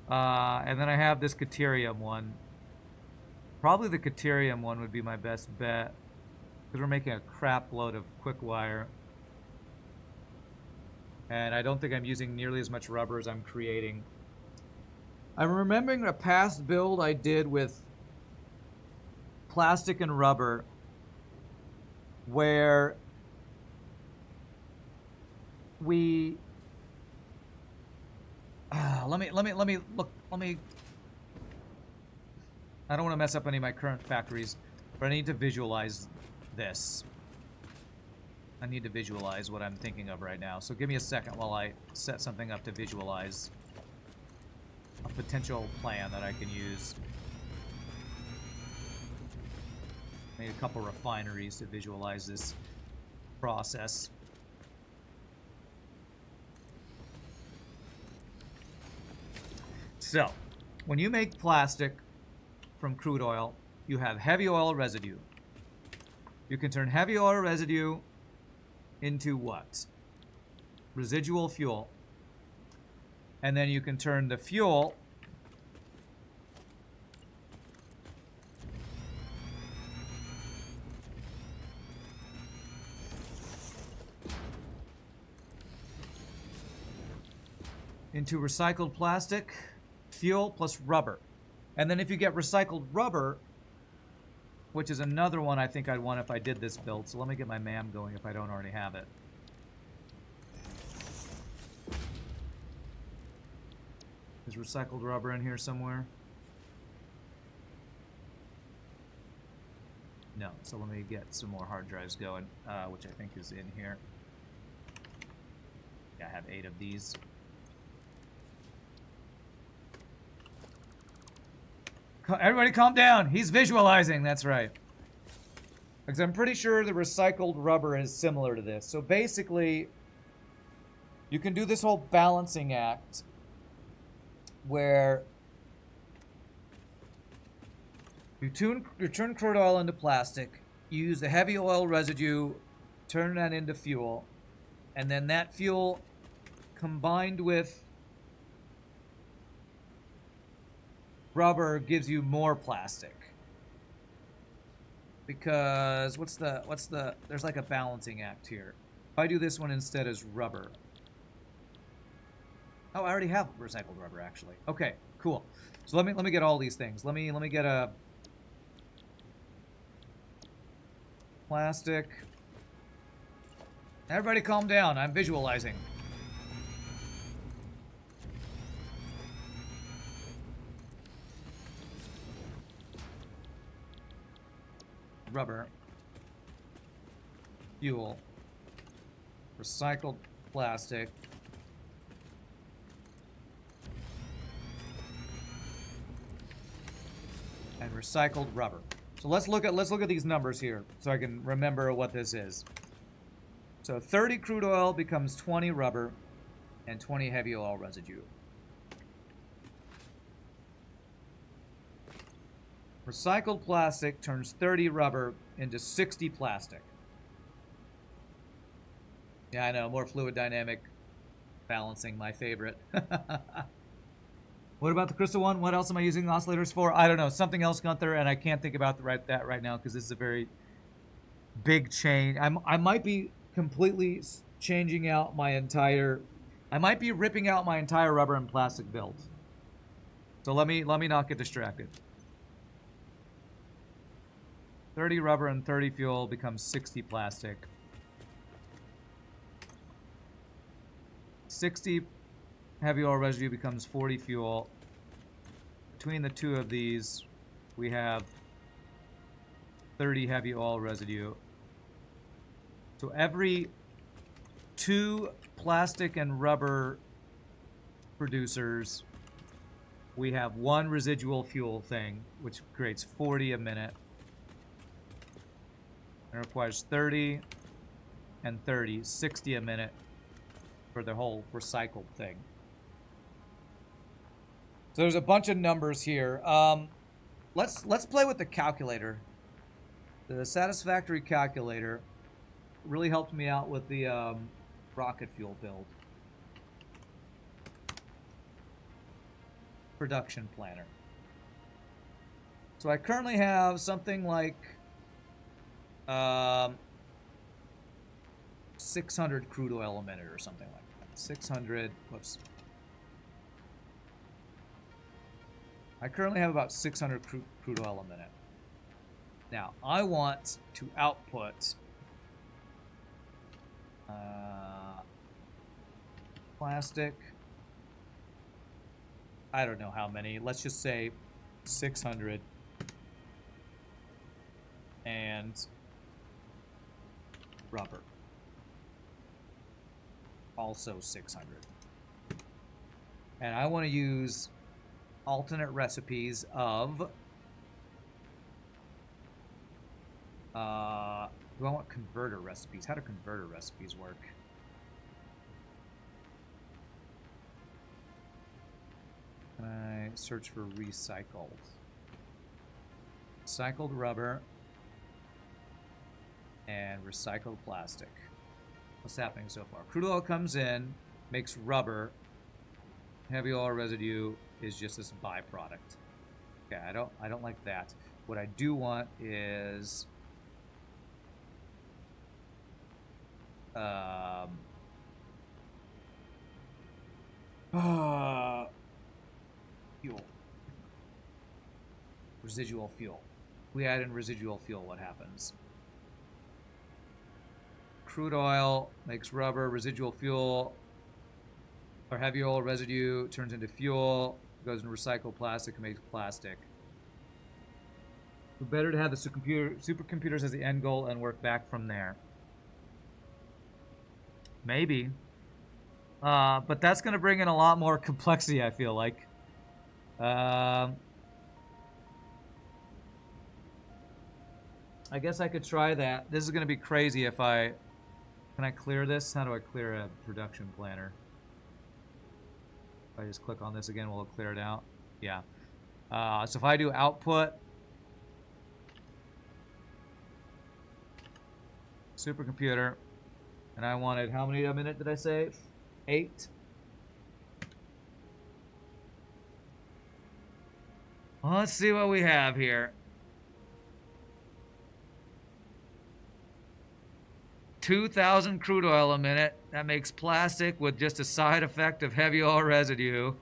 and then I have this Caterium one. Probably the Caterium one would be my best bet, because we're making a crap load of quick wire. And I don't think I'm using nearly as much rubber as I'm creating. I'm remembering a past build I did with plastic and rubber, where we let me look. I don't want to mess up any of my current factories, but I need to visualize this. I need to visualize what I'm thinking of right now. So give me a second while I set something up to visualize a potential plan that I can use. Made a couple refineries to visualize this process. So, when you make plastic from crude oil, you have heavy oil residue. You can turn heavy oil residue into what? Residual fuel. And then you can turn the fuel into recycled plastic, fuel plus rubber. And then if you get recycled rubber, which is another one I think I'd want if I did this build. So let me get my MAM going if I don't already have it. Is recycled rubber in here somewhere? No, so let me get some more hard drives going, which I think is in here. Yeah, I have 8 of these. Everybody calm down. He's visualizing, that's right. Because I'm pretty sure the recycled rubber is similar to this. So basically, you can do this whole balancing act where you turn crude oil into plastic, you use the heavy oil residue, turn that into fuel, and then that fuel combined with rubber gives you more plastic. Because there's like a balancing act here. If I do this one instead as rubber. Oh, I already have recycled rubber actually. Okay, cool. So let me get all these things. Let me get a plastic. Everybody calm down. I'm visualizing. Rubber. Fuel. Recycled plastic. And recycled rubber. So let's look at these numbers here so I can remember what this is. So 30 crude oil becomes 20 rubber and 20 heavy oil residue. Recycled plastic turns 30 rubber into 60 plastic. Yeah, I know, more fluid dynamic balancing, my favorite. What about the crystal one? What else am I using oscillators for? I don't know. Something else, Gunther, and I can't think about that right now because this is a very big change. I might be completely changing out my entire... I might be ripping out my entire rubber and plastic build. So let me not get distracted. 30 rubber and 30 fuel becomes 60 plastic. 60 heavy oil residue becomes 40 fuel. Between the two of these, we have 30 heavy oil residue. So every 2 plastic and rubber producers, we have 1 residual fuel thing, which creates 40 a minute. It requires 30 and 30, 60 a minute for the whole recycled thing. So there's a bunch of numbers here. Let's play with the calculator. The Satisfactory calculator really helped me out with the rocket fuel build. Production planner. So I currently have something like 600 crude oil a minute or something like that. 600, whoops. I currently have about 600 crude oil a minute. Now, I want to output plastic. I don't know how many. Let's just say 600. And rubber. Also 600. And I want to use alternate recipes of do I want converter recipes? How do converter recipes work? Can I search for recycled? Recycled rubber and recycled plastic. What's happening so far? Crude oil comes in, makes rubber. Heavy oil residue is just this byproduct. Okay, I don't like that. What I do want is fuel. Residual fuel. If we add in residual fuel, what happens? Crude oil makes rubber, residual fuel Or heavy oil residue turns into fuel, goes into recycled plastic and makes plastic. Better to have the supercomputers as the end goal and work back from there. Maybe. But that's going to bring in a lot more complexity, I feel like. I guess I could try that. This is going to be crazy if I... Can I clear this? How do I clear a production planner? If I just click on this again, will it clear it out? Yeah. So if I do output... Supercomputer. And I wanted, how many a minute did I say? 8. Well, let's see what we have here. 2,000 crude oil a minute. That makes plastic with just a side effect of heavy oil residue.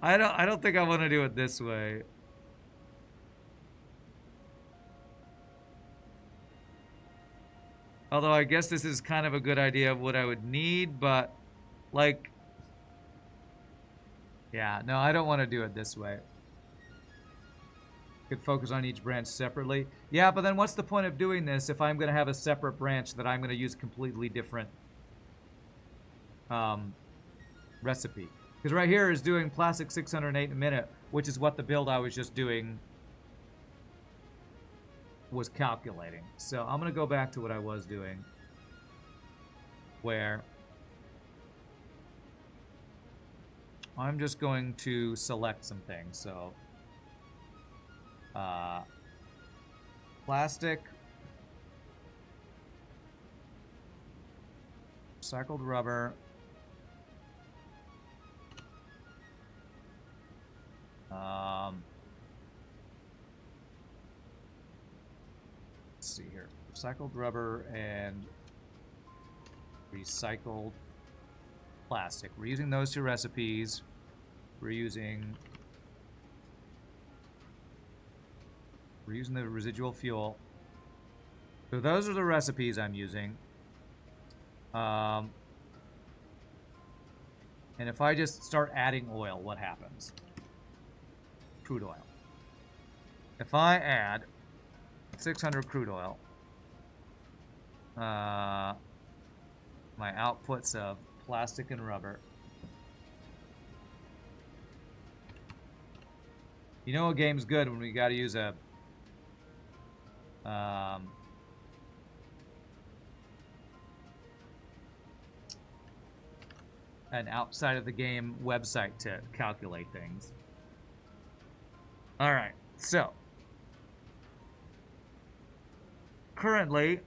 I don't think I want to do it this way. Although I guess this is kind of a good idea of what I would need, but like, yeah, no, I don't want to do it this way. Could focus on each branch separately. Yeah, but then what's the point of doing this if I'm going to have a separate branch that I'm going to use completely different recipe? Because right here is doing plastic 608 a minute, which is what the build I was just doing was calculating. So I'm going to go back to what I was doing, where I'm just going to select some things. So plastic, recycled rubber, let's see here, recycled rubber and recycled plastic. We're using those 2 recipes. We're using the residual fuel. So those are the recipes I'm using. And if I just start adding oil, what happens? Crude oil. If I add 600 crude oil, my outputs of plastic and rubber. You know a game's good when we got to use a an outside of the game website to calculate things. All right, so currently,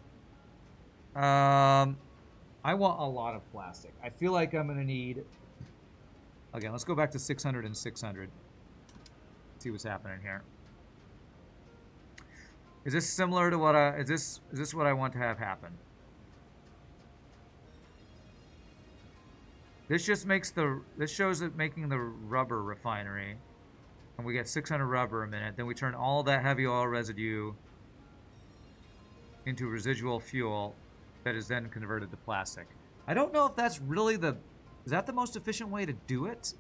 I want a lot of plastic. I feel like I'm gonna need. Again, let's go back to 600 and 600. See what's happening here. Is this similar to what is this what I want to have happen? This just makes this shows it making the rubber refinery, and we get 600 rubber a minute. Then we turn all that heavy oil residue into residual fuel that is then converted to plastic. I don't know if that's really is that the most efficient way to do it?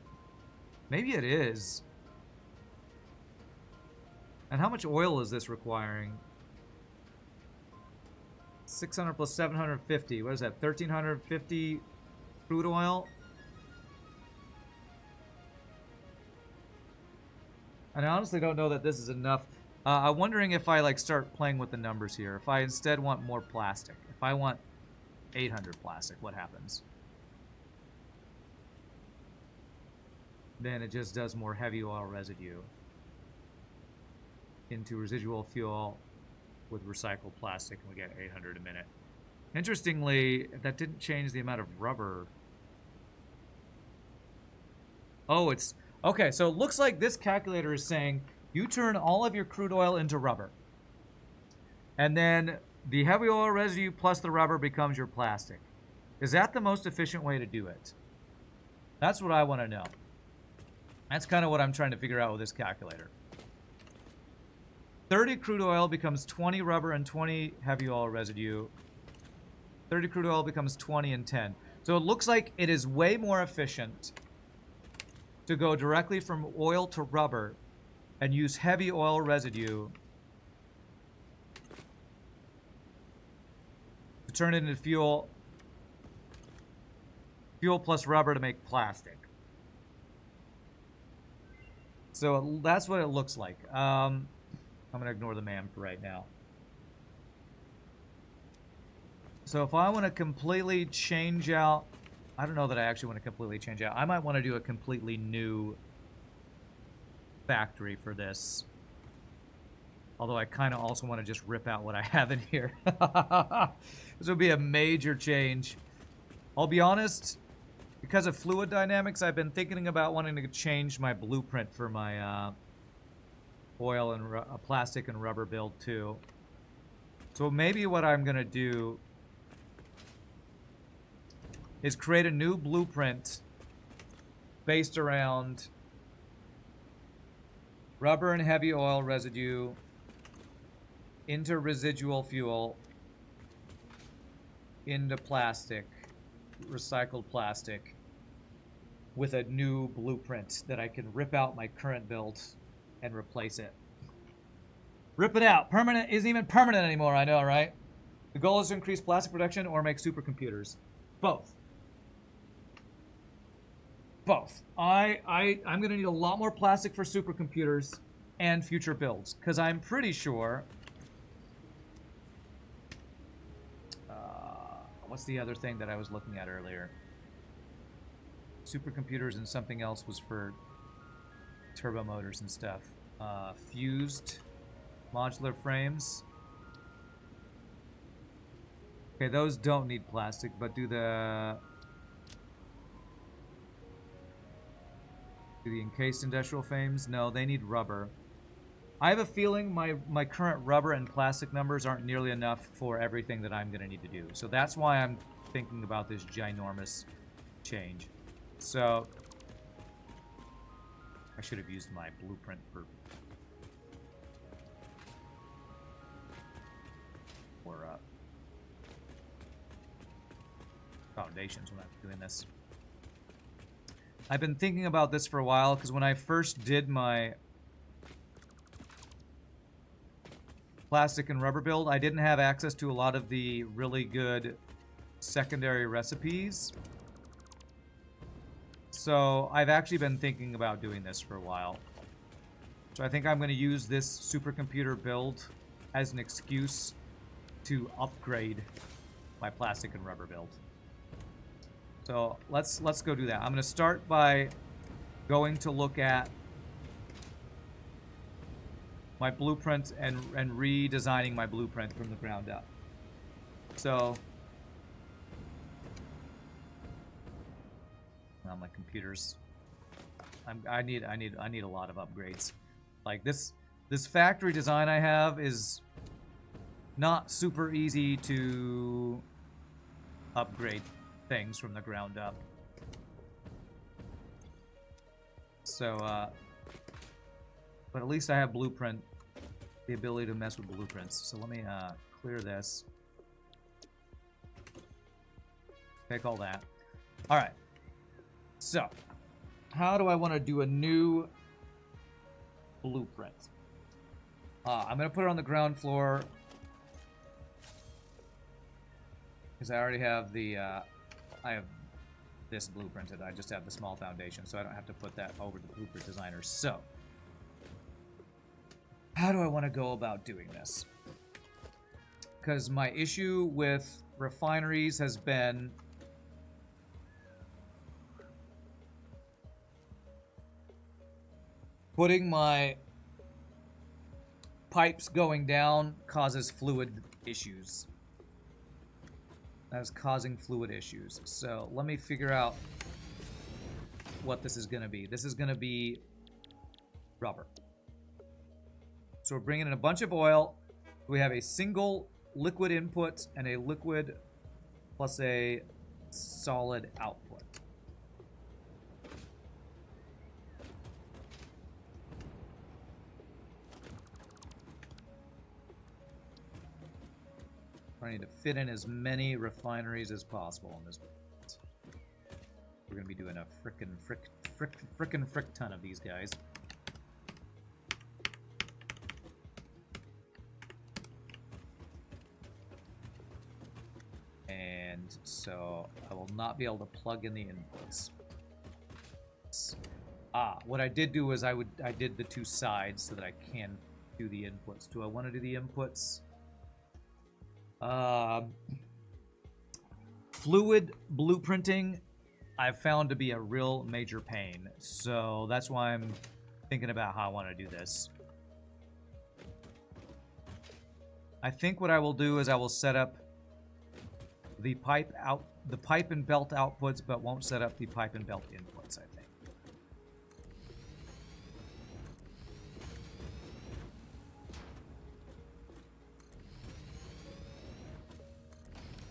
Maybe it is. And how much oil is this requiring? 600 plus 750. What is that? 1,350 crude oil? And I honestly don't know that this is enough. I'm wondering if I start playing with the numbers here. If I instead want more plastic. If I want 800 plastic, what happens? Then it just does more heavy oil residue into residual fuel with recycled plastic, and we get 800 a minute. Interestingly, that didn't change the amount of rubber. Oh, it's okay. So it looks like this calculator is saying you turn all of your crude oil into rubber, and then the heavy oil residue plus the rubber becomes your plastic. Is that the most efficient way to do it? That's what I want to know. That's kind of what I'm trying to figure out with this calculator. 30 crude oil becomes 20 rubber and 20 heavy oil residue. 30 crude oil becomes 20 and 10. So it looks like it is way more efficient to go directly from oil to rubber and use heavy oil residue to turn it into fuel plus rubber to make plastic. So that's what it looks like. I'm going to ignore the man for right now. So if I want to completely change out, I don't know that I actually want to completely change out. I might want to do a completely new factory for this. Although I kind of also want to just rip out what I have in here. This would be a major change. I'll be honest, because of fluid dynamics, I've been thinking about wanting to change my blueprint for my oil and plastic and rubber build too. So maybe what I'm going to do is create a new blueprint based around rubber and heavy oil residue into residual fuel into plastic, recycled plastic, with a new blueprint that I can rip out my current build and replace it. Rip it out. Permanent isn't even permanent anymore, I know, right? The goal is to increase plastic production or make supercomputers. Both. Both. I'm going to need a lot more plastic for supercomputers and future builds, because I'm pretty sure... what's the other thing that I was looking at earlier? Supercomputers and something else was for turbo motors and stuff. Fused modular frames. Okay, those don't need plastic, but do the encased industrial frames? No, they need rubber. I have a feeling my current rubber and plastic numbers aren't nearly enough for everything that I'm going to need to do. So that's why I'm thinking about this ginormous change. So I should have used my blueprint for foundations when I'm doing this. I've been thinking about this for a while because when I first did my plastic and rubber build, I didn't have access to a lot of the really good secondary recipes. So I've actually been thinking about doing this for a while. So I think I'm going to use this supercomputer build as an excuse to upgrade my plastic and rubber build. So let's go do that. I'm going to start by going to look at my blueprint and redesigning my blueprint from the ground up. So now my computers, I need a lot of upgrades. Like this factory design I have is not super easy to upgrade things from the ground up. So but at least I have blueprint, the ability to mess with blueprints. So let me clear this. Take all that. All right. So, how do I want to do a new blueprint? I'm going to put it on the ground floor because I already have the, I have this blueprinted. I just have the small foundation, so I don't have to put that over to the blueprint designer. So, how do I want to go about doing this? Because my issue with refineries has been putting my pipes going down causes fluid issues. That is causing fluid issues. So let me figure out what this is going to be. This is going to be rubber. So we're bringing in a bunch of oil. We have a single liquid input and a liquid plus a solid output. I need to fit in as many refineries as possible in this. We're gonna be doing a frickin' frick ton of these guys. And so I will not be able to plug in the inputs. What I did do was I did the two sides so that I can do the inputs. Do I want to do the inputs? Fluid blueprinting I've found to be a real major pain, so that's why I'm thinking about how I want to do this. I think what I will do is I will set up the pipe and belt outputs, but won't set up the pipe and belt inputs, I think.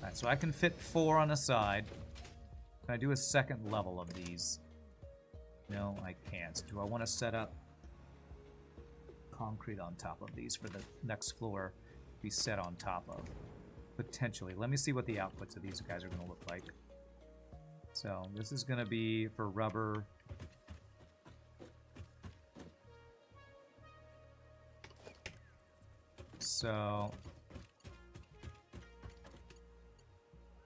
Alright, so I can fit 4 on a side. Can I do a second level of these? No, I can't. Do I want to set up concrete on top of these for the next floor to be set on top of? Potentially. Let me see what the outputs of these guys are going to look like. So this is going to be for rubber. So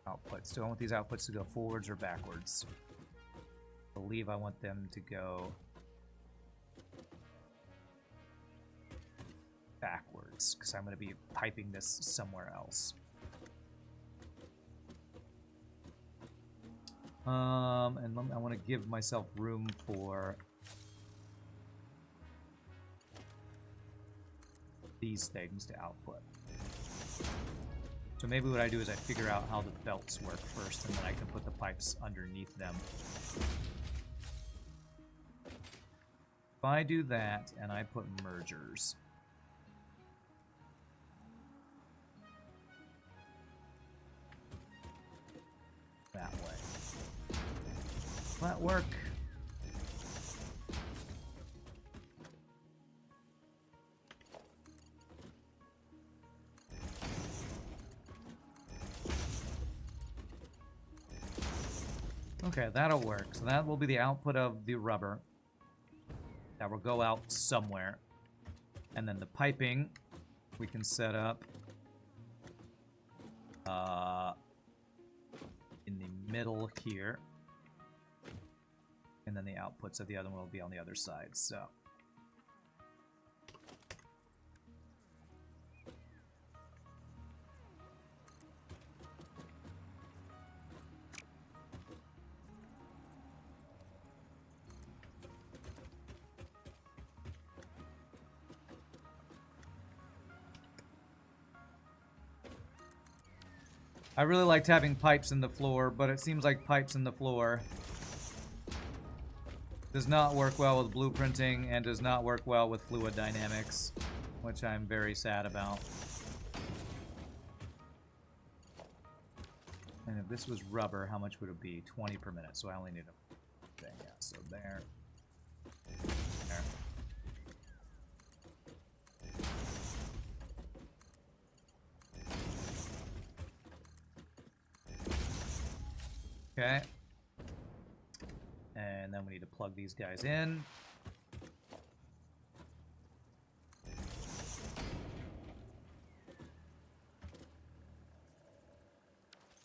outputs. Do I want these outputs to go forwards or backwards? I believe I want them to go backwards because I'm going to be piping this somewhere else. And I want to give myself room for these things to output. So maybe what I do is I figure out how the belts work first, and then I can put the pipes underneath them. If I do that, and I put mergers, that way. Will that work? Okay, that'll work. So that will be the output of the rubber. That will go out somewhere. And then the piping, we can set up in the middle here. And then the outputs of the other one will be on the other side. So I really liked having pipes in the floor, but it seems like pipes in the floor does not work well with blueprinting and does not work well with fluid dynamics, which I'm very sad about. And if this was rubber, how much would it be? 20 per minute, so I only need a thing. Yeah, so there. There. Okay. And then we need to plug these guys in.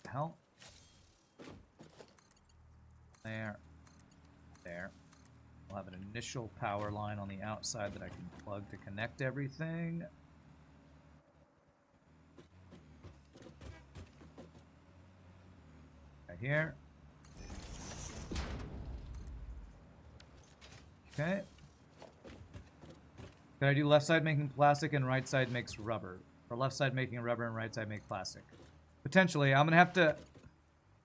Hell. There. There. We'll have an initial power line on the outside that I can plug to connect everything. Right here. Okay. Can I do left side making plastic and right side makes rubber? Or left side making rubber and right side make plastic? Potentially. I'm going to have to...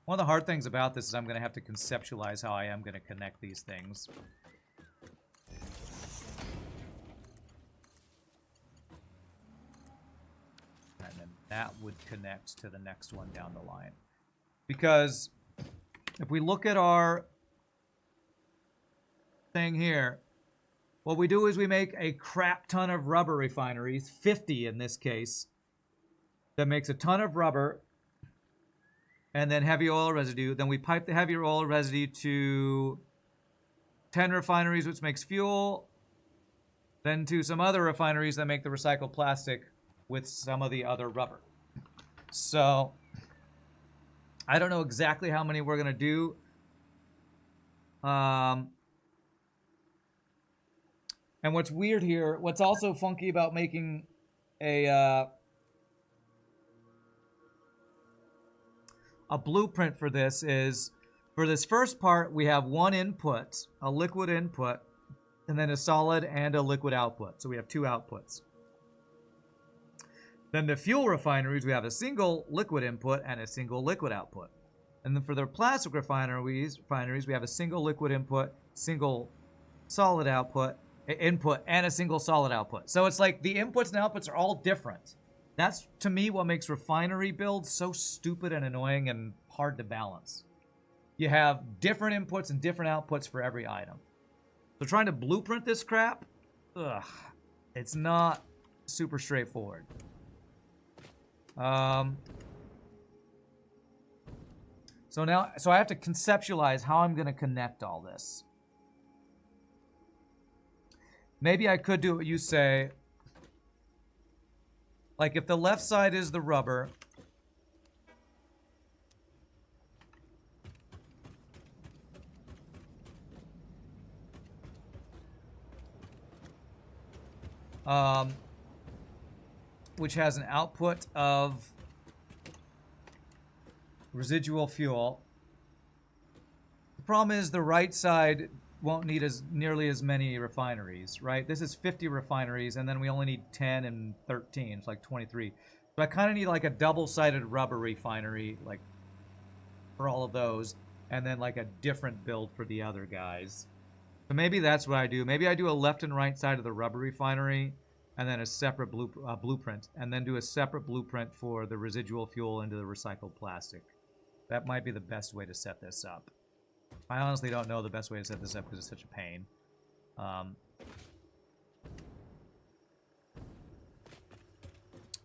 One of the hard things about this is I'm going to have to conceptualize how I am going to connect these things. And then that would connect to the next one down the line. Because if we look at our thing here, what we do is we make a crap ton of rubber refineries, 50 in this case, that makes a ton of rubber, and then heavy oil residue. Then we pipe the heavy oil residue to 10 refineries, which makes fuel, then to some other refineries that make the recycled plastic with some of the other rubber. So I don't know exactly how many we're going to do. And what's weird here, what's also funky about making a blueprint for this is, for this first part, we have one input, a liquid input, and then a solid and a liquid output. So we have two outputs. Then the fuel refineries, we have a single liquid input and a single liquid output. And then for the plastic refineries, we have a single liquid input, single solid input, and a single solid output. So it's like the inputs and outputs are all different. That's, to me, what makes refinery builds so stupid and annoying and hard to balance. You have different inputs and different outputs for every item. So trying to blueprint this crap, it's not super straightforward. So I have to conceptualize how I'm going to connect all this. Maybe I could do what you say. Like if the left side is the rubber, which has an output of residual fuel. The problem is the right side won't need nearly as many refineries, right? This is 50 refineries, and then we only need 10 and 13. It's like 23. So I kind of need like a double-sided rubber refinery, like for all of those, and then like a different build for the other guys. So maybe that's what I do. Maybe I do a left and right side of the rubber refinery, and then a separate blueprint, and then do a separate blueprint for the residual fuel into the recycled plastic. That might be the best way to set this up. I honestly don't know the best way to set this up because it's such a pain.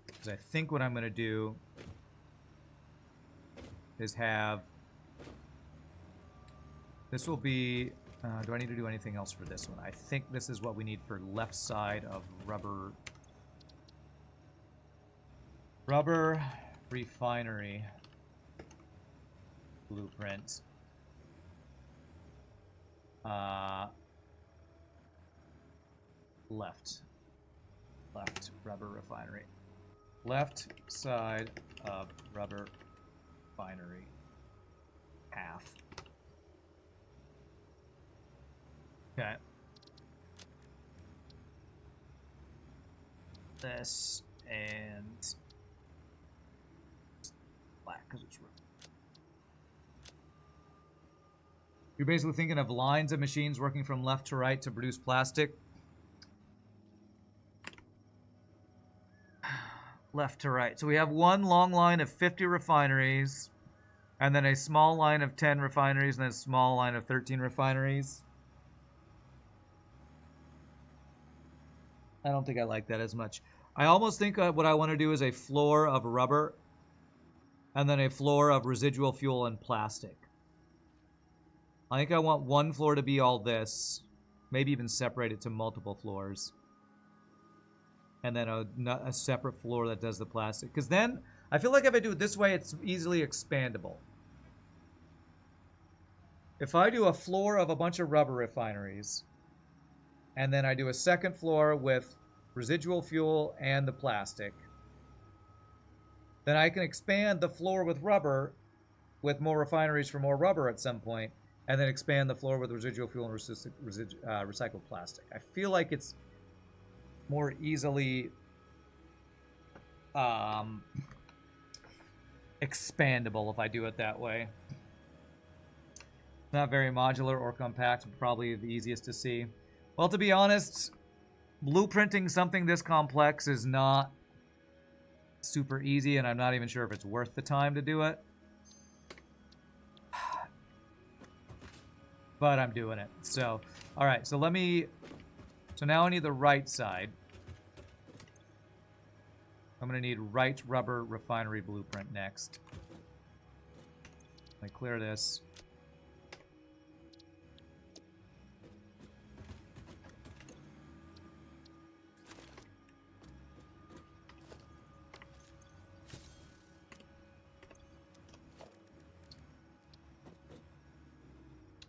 Because I think what I'm going to do is have... This will be... do I need to do anything else for this one? I think this is what we need for left side of rubber... Rubber refinery blueprint. Left rubber refinery. Left side of rubber refinery. Half. Okay. This and black because it's rubber. You're basically thinking of lines of machines working from left to right to produce plastic. Left to right. So we have one long line of 50 refineries, and then a small line of 10 refineries, and then a small line of 13 refineries. I don't think I like that as much. I almost think what I want to do is a floor of rubber, and then a floor of residual fuel and plastic. I think I want one floor to be all this, maybe even separate it to multiple floors. And then a separate floor that does the plastic. Because then, I feel like if I do it this way, it's easily expandable. If I do a floor of a bunch of rubber refineries, and then I do a second floor with residual fuel and the plastic, then I can expand the floor with rubber with more refineries for more rubber at some point, and then expand the floor with residual fuel and recycled plastic. I feel like it's more easily expandable if I do it that way. Not very modular or compact, probably the easiest to see. Well, to be honest, blueprinting something this complex is not super easy, and I'm not even sure if it's worth the time to do it. But I'm doing it. So, alright, so let me... So now I need the right side. I'm going to need right rubber refinery blueprint next. Let me clear this.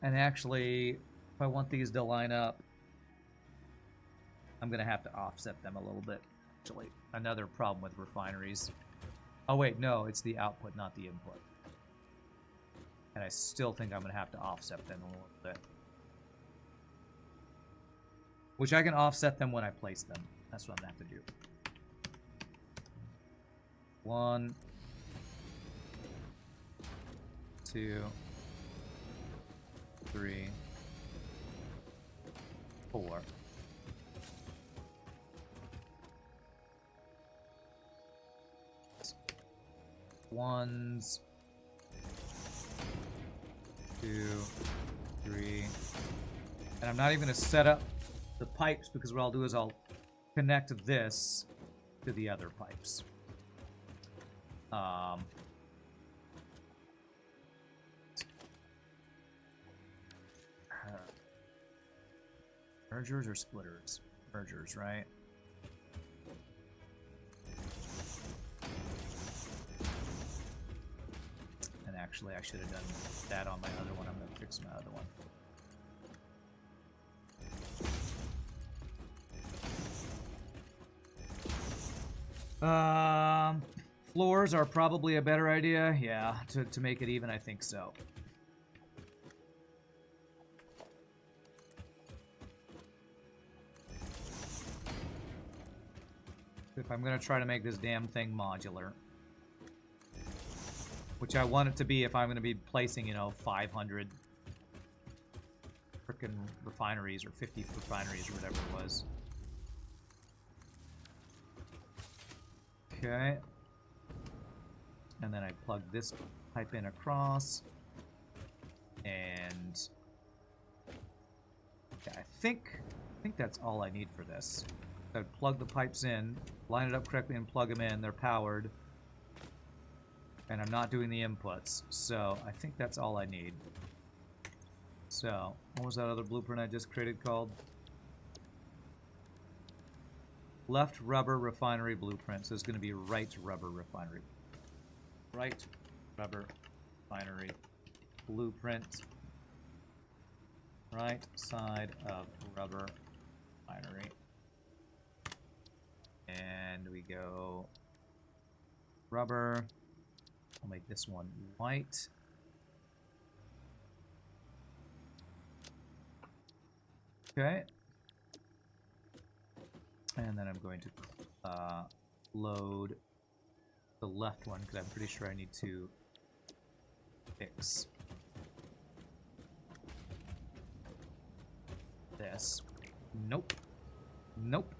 And actually, if I want these to line up, I'm going to have to offset them a little bit. Actually, another problem with refineries. Oh, wait, no, it's the output, not the input. And I still think I'm going to have to offset them a little bit. Which I can offset them when I place them. That's what I'm going to have to do. 1, 2, 3, 4. Ones, 2, 3, and I'm not even going to set up the pipes because what I'll do is I'll connect this to the other pipes. Mergers or splitters? Mergers, right? And actually, I should have done that on my other one. I'm going to fix my other one. Floors are probably a better idea. Yeah, to make it even, I think so. If I'm going to try to make this damn thing modular. Which I want it to be if I'm going to be placing, 500 frickin' refineries or 50 refineries or whatever it was. Okay. And then I plug this pipe in across. And okay, I think that's all I need for this. I would plug the pipes in, line it up correctly and plug them in. They're powered. And I'm not doing the inputs, so I think that's all I need. So, what was that other blueprint I just created called? Left rubber refinery blueprint. So it's going to be right rubber refinery. Right rubber refinery blueprint. Right side of rubber refinery. And we go rubber. I'll make this one white. Okay. And then I'm going to load the left one because I'm pretty sure I need to fix this. Nope. Nope.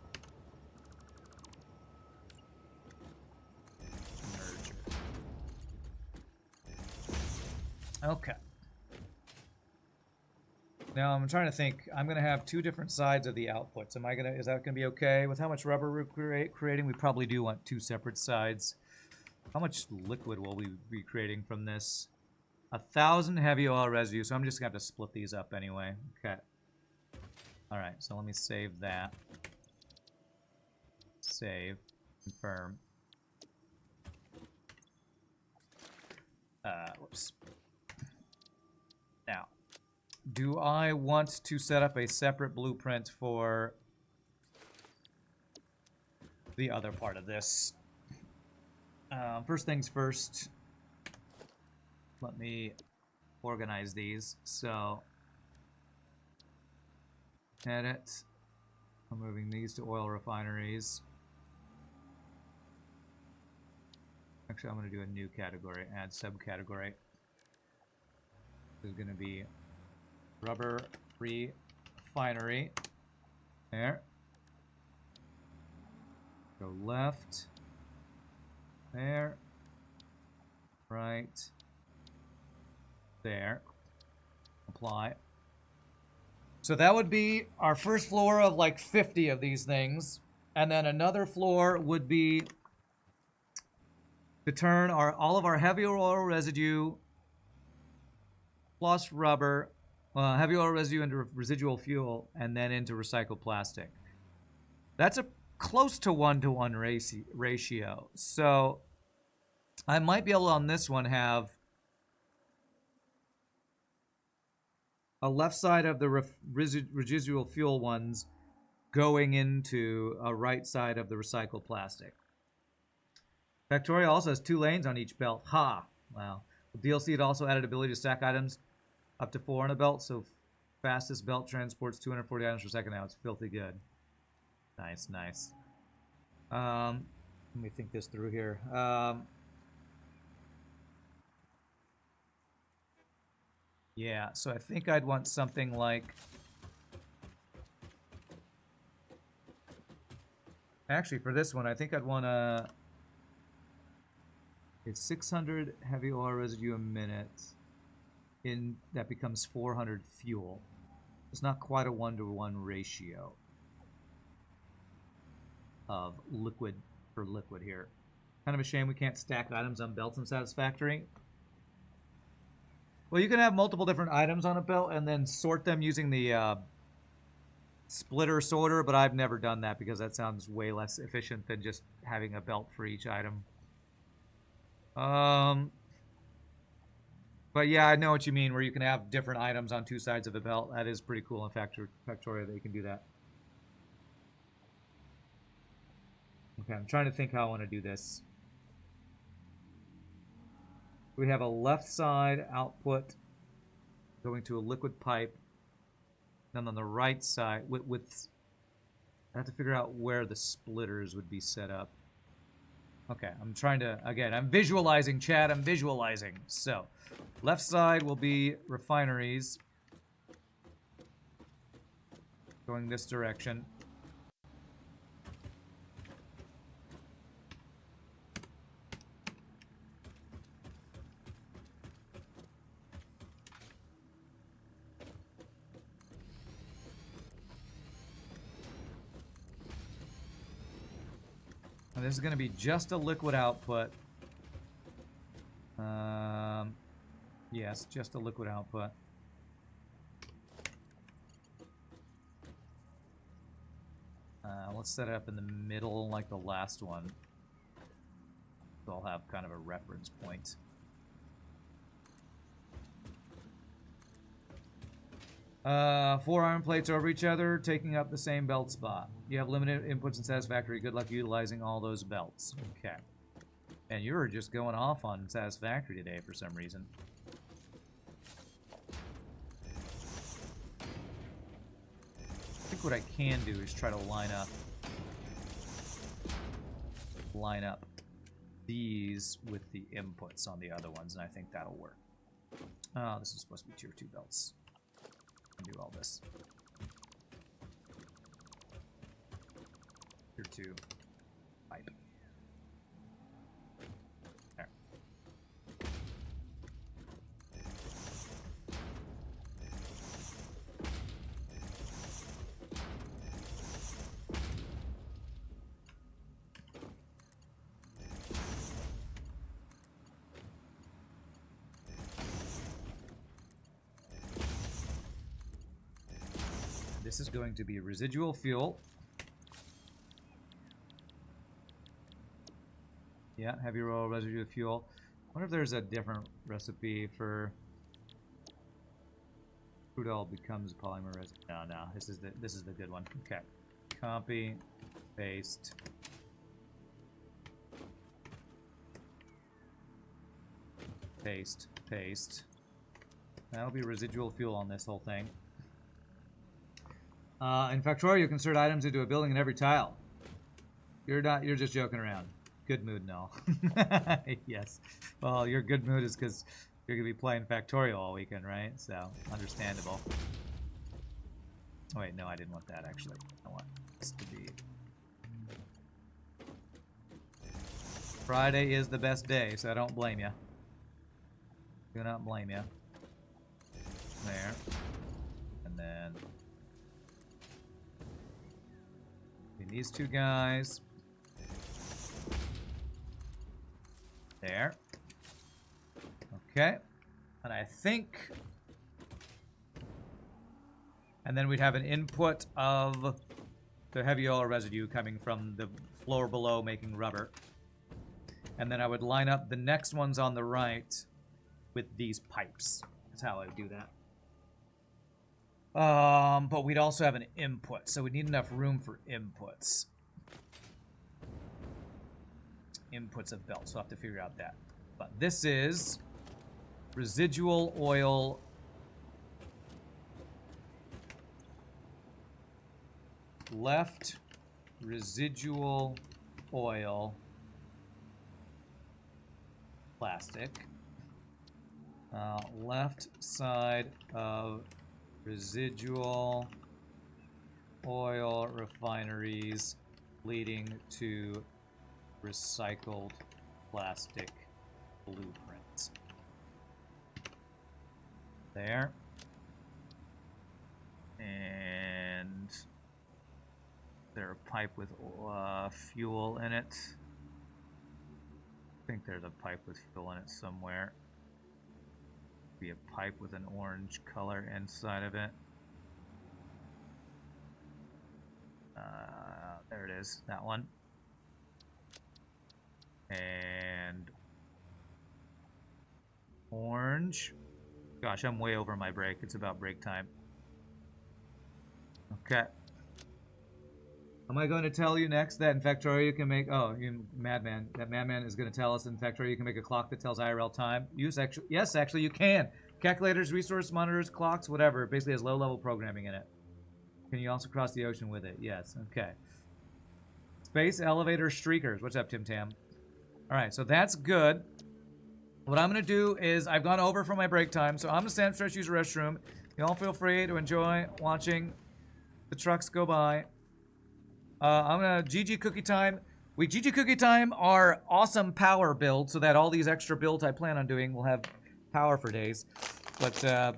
Okay. Now I'm trying to think. I'm going to have two different sides of the outputs. Is that going to be okay with how much rubber we're creating? We probably do want two separate sides. How much liquid will we be creating from this? 1,000 heavy oil residue. So I'm just going to have to split these up anyway. Okay. All right. So let me save that. Save. Confirm. Whoops. Now, do I want to set up a separate blueprint for the other part of this? First things first, let me organize these. So, edit. I'm moving these to oil refineries. Actually, I'm going to do a new category, add subcategory. This is going to be rubber refinery. There. Go left. There. Right. There. Apply. So that would be our first floor of like 50 of these things. And then another floor would be to turn all of our heavy oil residue plus rubber, heavy oil residue into residual fuel, and then into recycled plastic. That's a close to 1-to-1 ratio. So I might be able to, on this one, have a left side of the residual fuel ones going into a right side of the recycled plastic. Factorio also has 2 lanes on each belt. Ha! Wow. With DLC, it also added ability to stack items up to 4 on a belt, so fastest belt transports 240 items per second now. It's filthy good. Nice, nice. Let me think this through here. Yeah, so I think I'd want something like... Actually, for this one, I think I'd want a... It's 600 heavy oil residue a minute. That becomes 400 fuel. It's not quite a 1-to-1 ratio of liquid for liquid here. Kind of a shame we can't stack items on belts in Satisfactory. Well, you can have multiple different items on a belt and then sort them using the splitter sorter, but I've never done that because that sounds way less efficient than just having a belt for each item. But yeah, I know what you mean, where you can have different items on 2 sides of a belt. That is pretty cool in Factorio that you can do that. Okay, I'm trying to think how I want to do this. We have a left side output going to a liquid pipe. Then on the right side, I have to figure out where the splitters would be set up. Okay, I'm trying to, again, I'm visualizing, Chad, I'm visualizing. So, left side will be refineries. Going this direction. And this is going to be just a liquid output. Yes, just a liquid output. Let's set it up in the middle like the last one. So I'll have kind of a reference point. Four iron plates over each other, taking up the same belt spot. You have limited inputs in Satisfactory. Good luck utilizing all those belts. Okay. And you were just going off on Satisfactory today for some reason. I think what I can do is try to line up these with the inputs on the other ones, and I think that'll work. Oh, this is supposed to be tier 2 belts. Do all this. Tier 2 pipe. There. This is going to be residual fuel. Yeah, heavy oil residual fuel. I wonder if there's a different recipe for crude oil becomes polymer residue. No, this is the good one. Okay, copy, paste. Paste, paste. That'll be residual fuel on this whole thing. In Factorio, you can insert items into a building in every tile. You're just joking around. Good mood, no. Yes. Well, your good mood is because you're going to be playing Factorio all weekend, right? So, understandable. Oh, wait, no, I didn't want that, actually. I want this to be... Friday is the best day, so I don't blame you. Do not blame you. There. And then... these two guys. There. Okay. And I think And then we'd have an input of the heavy oil residue coming from the floor below making rubber. And then I would line up the next ones on the right with these pipes. That's how I would do that. But we'd also have an input, so we need enough room for inputs. Inputs of belts, so I'll have to figure out that. But this is residual oil left residual oil plastic. Left side of residual oil refineries leading to recycled plastic blueprints. There. And there a pipe with fuel in it. I think there's a pipe with fuel in it somewhere. Be a pipe with an orange color inside of it. There it is, that one. And orange. Gosh, I'm way over my break. It's about break time. Okay. Am I going to tell you next that in Factorio you can make... Oh, you madman. That madman is going to tell us in Factorio you can make a clock that tells IRL time. Yes, actually, you can. Calculators, resource monitors, clocks, whatever. It basically has low-level programming in it. Can you also cross the ocean with it? Yes. Okay. Space elevator streakers. What's up, Tim Tam? All right, so that's good. What I'm going to do is I've gone over from my break time, so I'm going to stand, stretch, use the restroom. You all feel free to enjoy watching the trucks go by. I'm going to GG Cookie Time. GG Cookie Time are awesome power builds so that all these extra builds I plan on doing will have power for days. But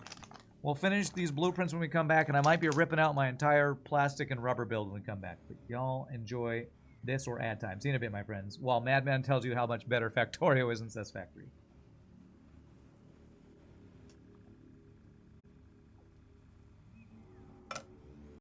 we'll finish these blueprints when we come back, and I might be ripping out my entire plastic and rubber build when we come back. But y'all enjoy this or ad time. See you in a bit, my friends, while Madman tells you how much better Factorio is than Satisfactory.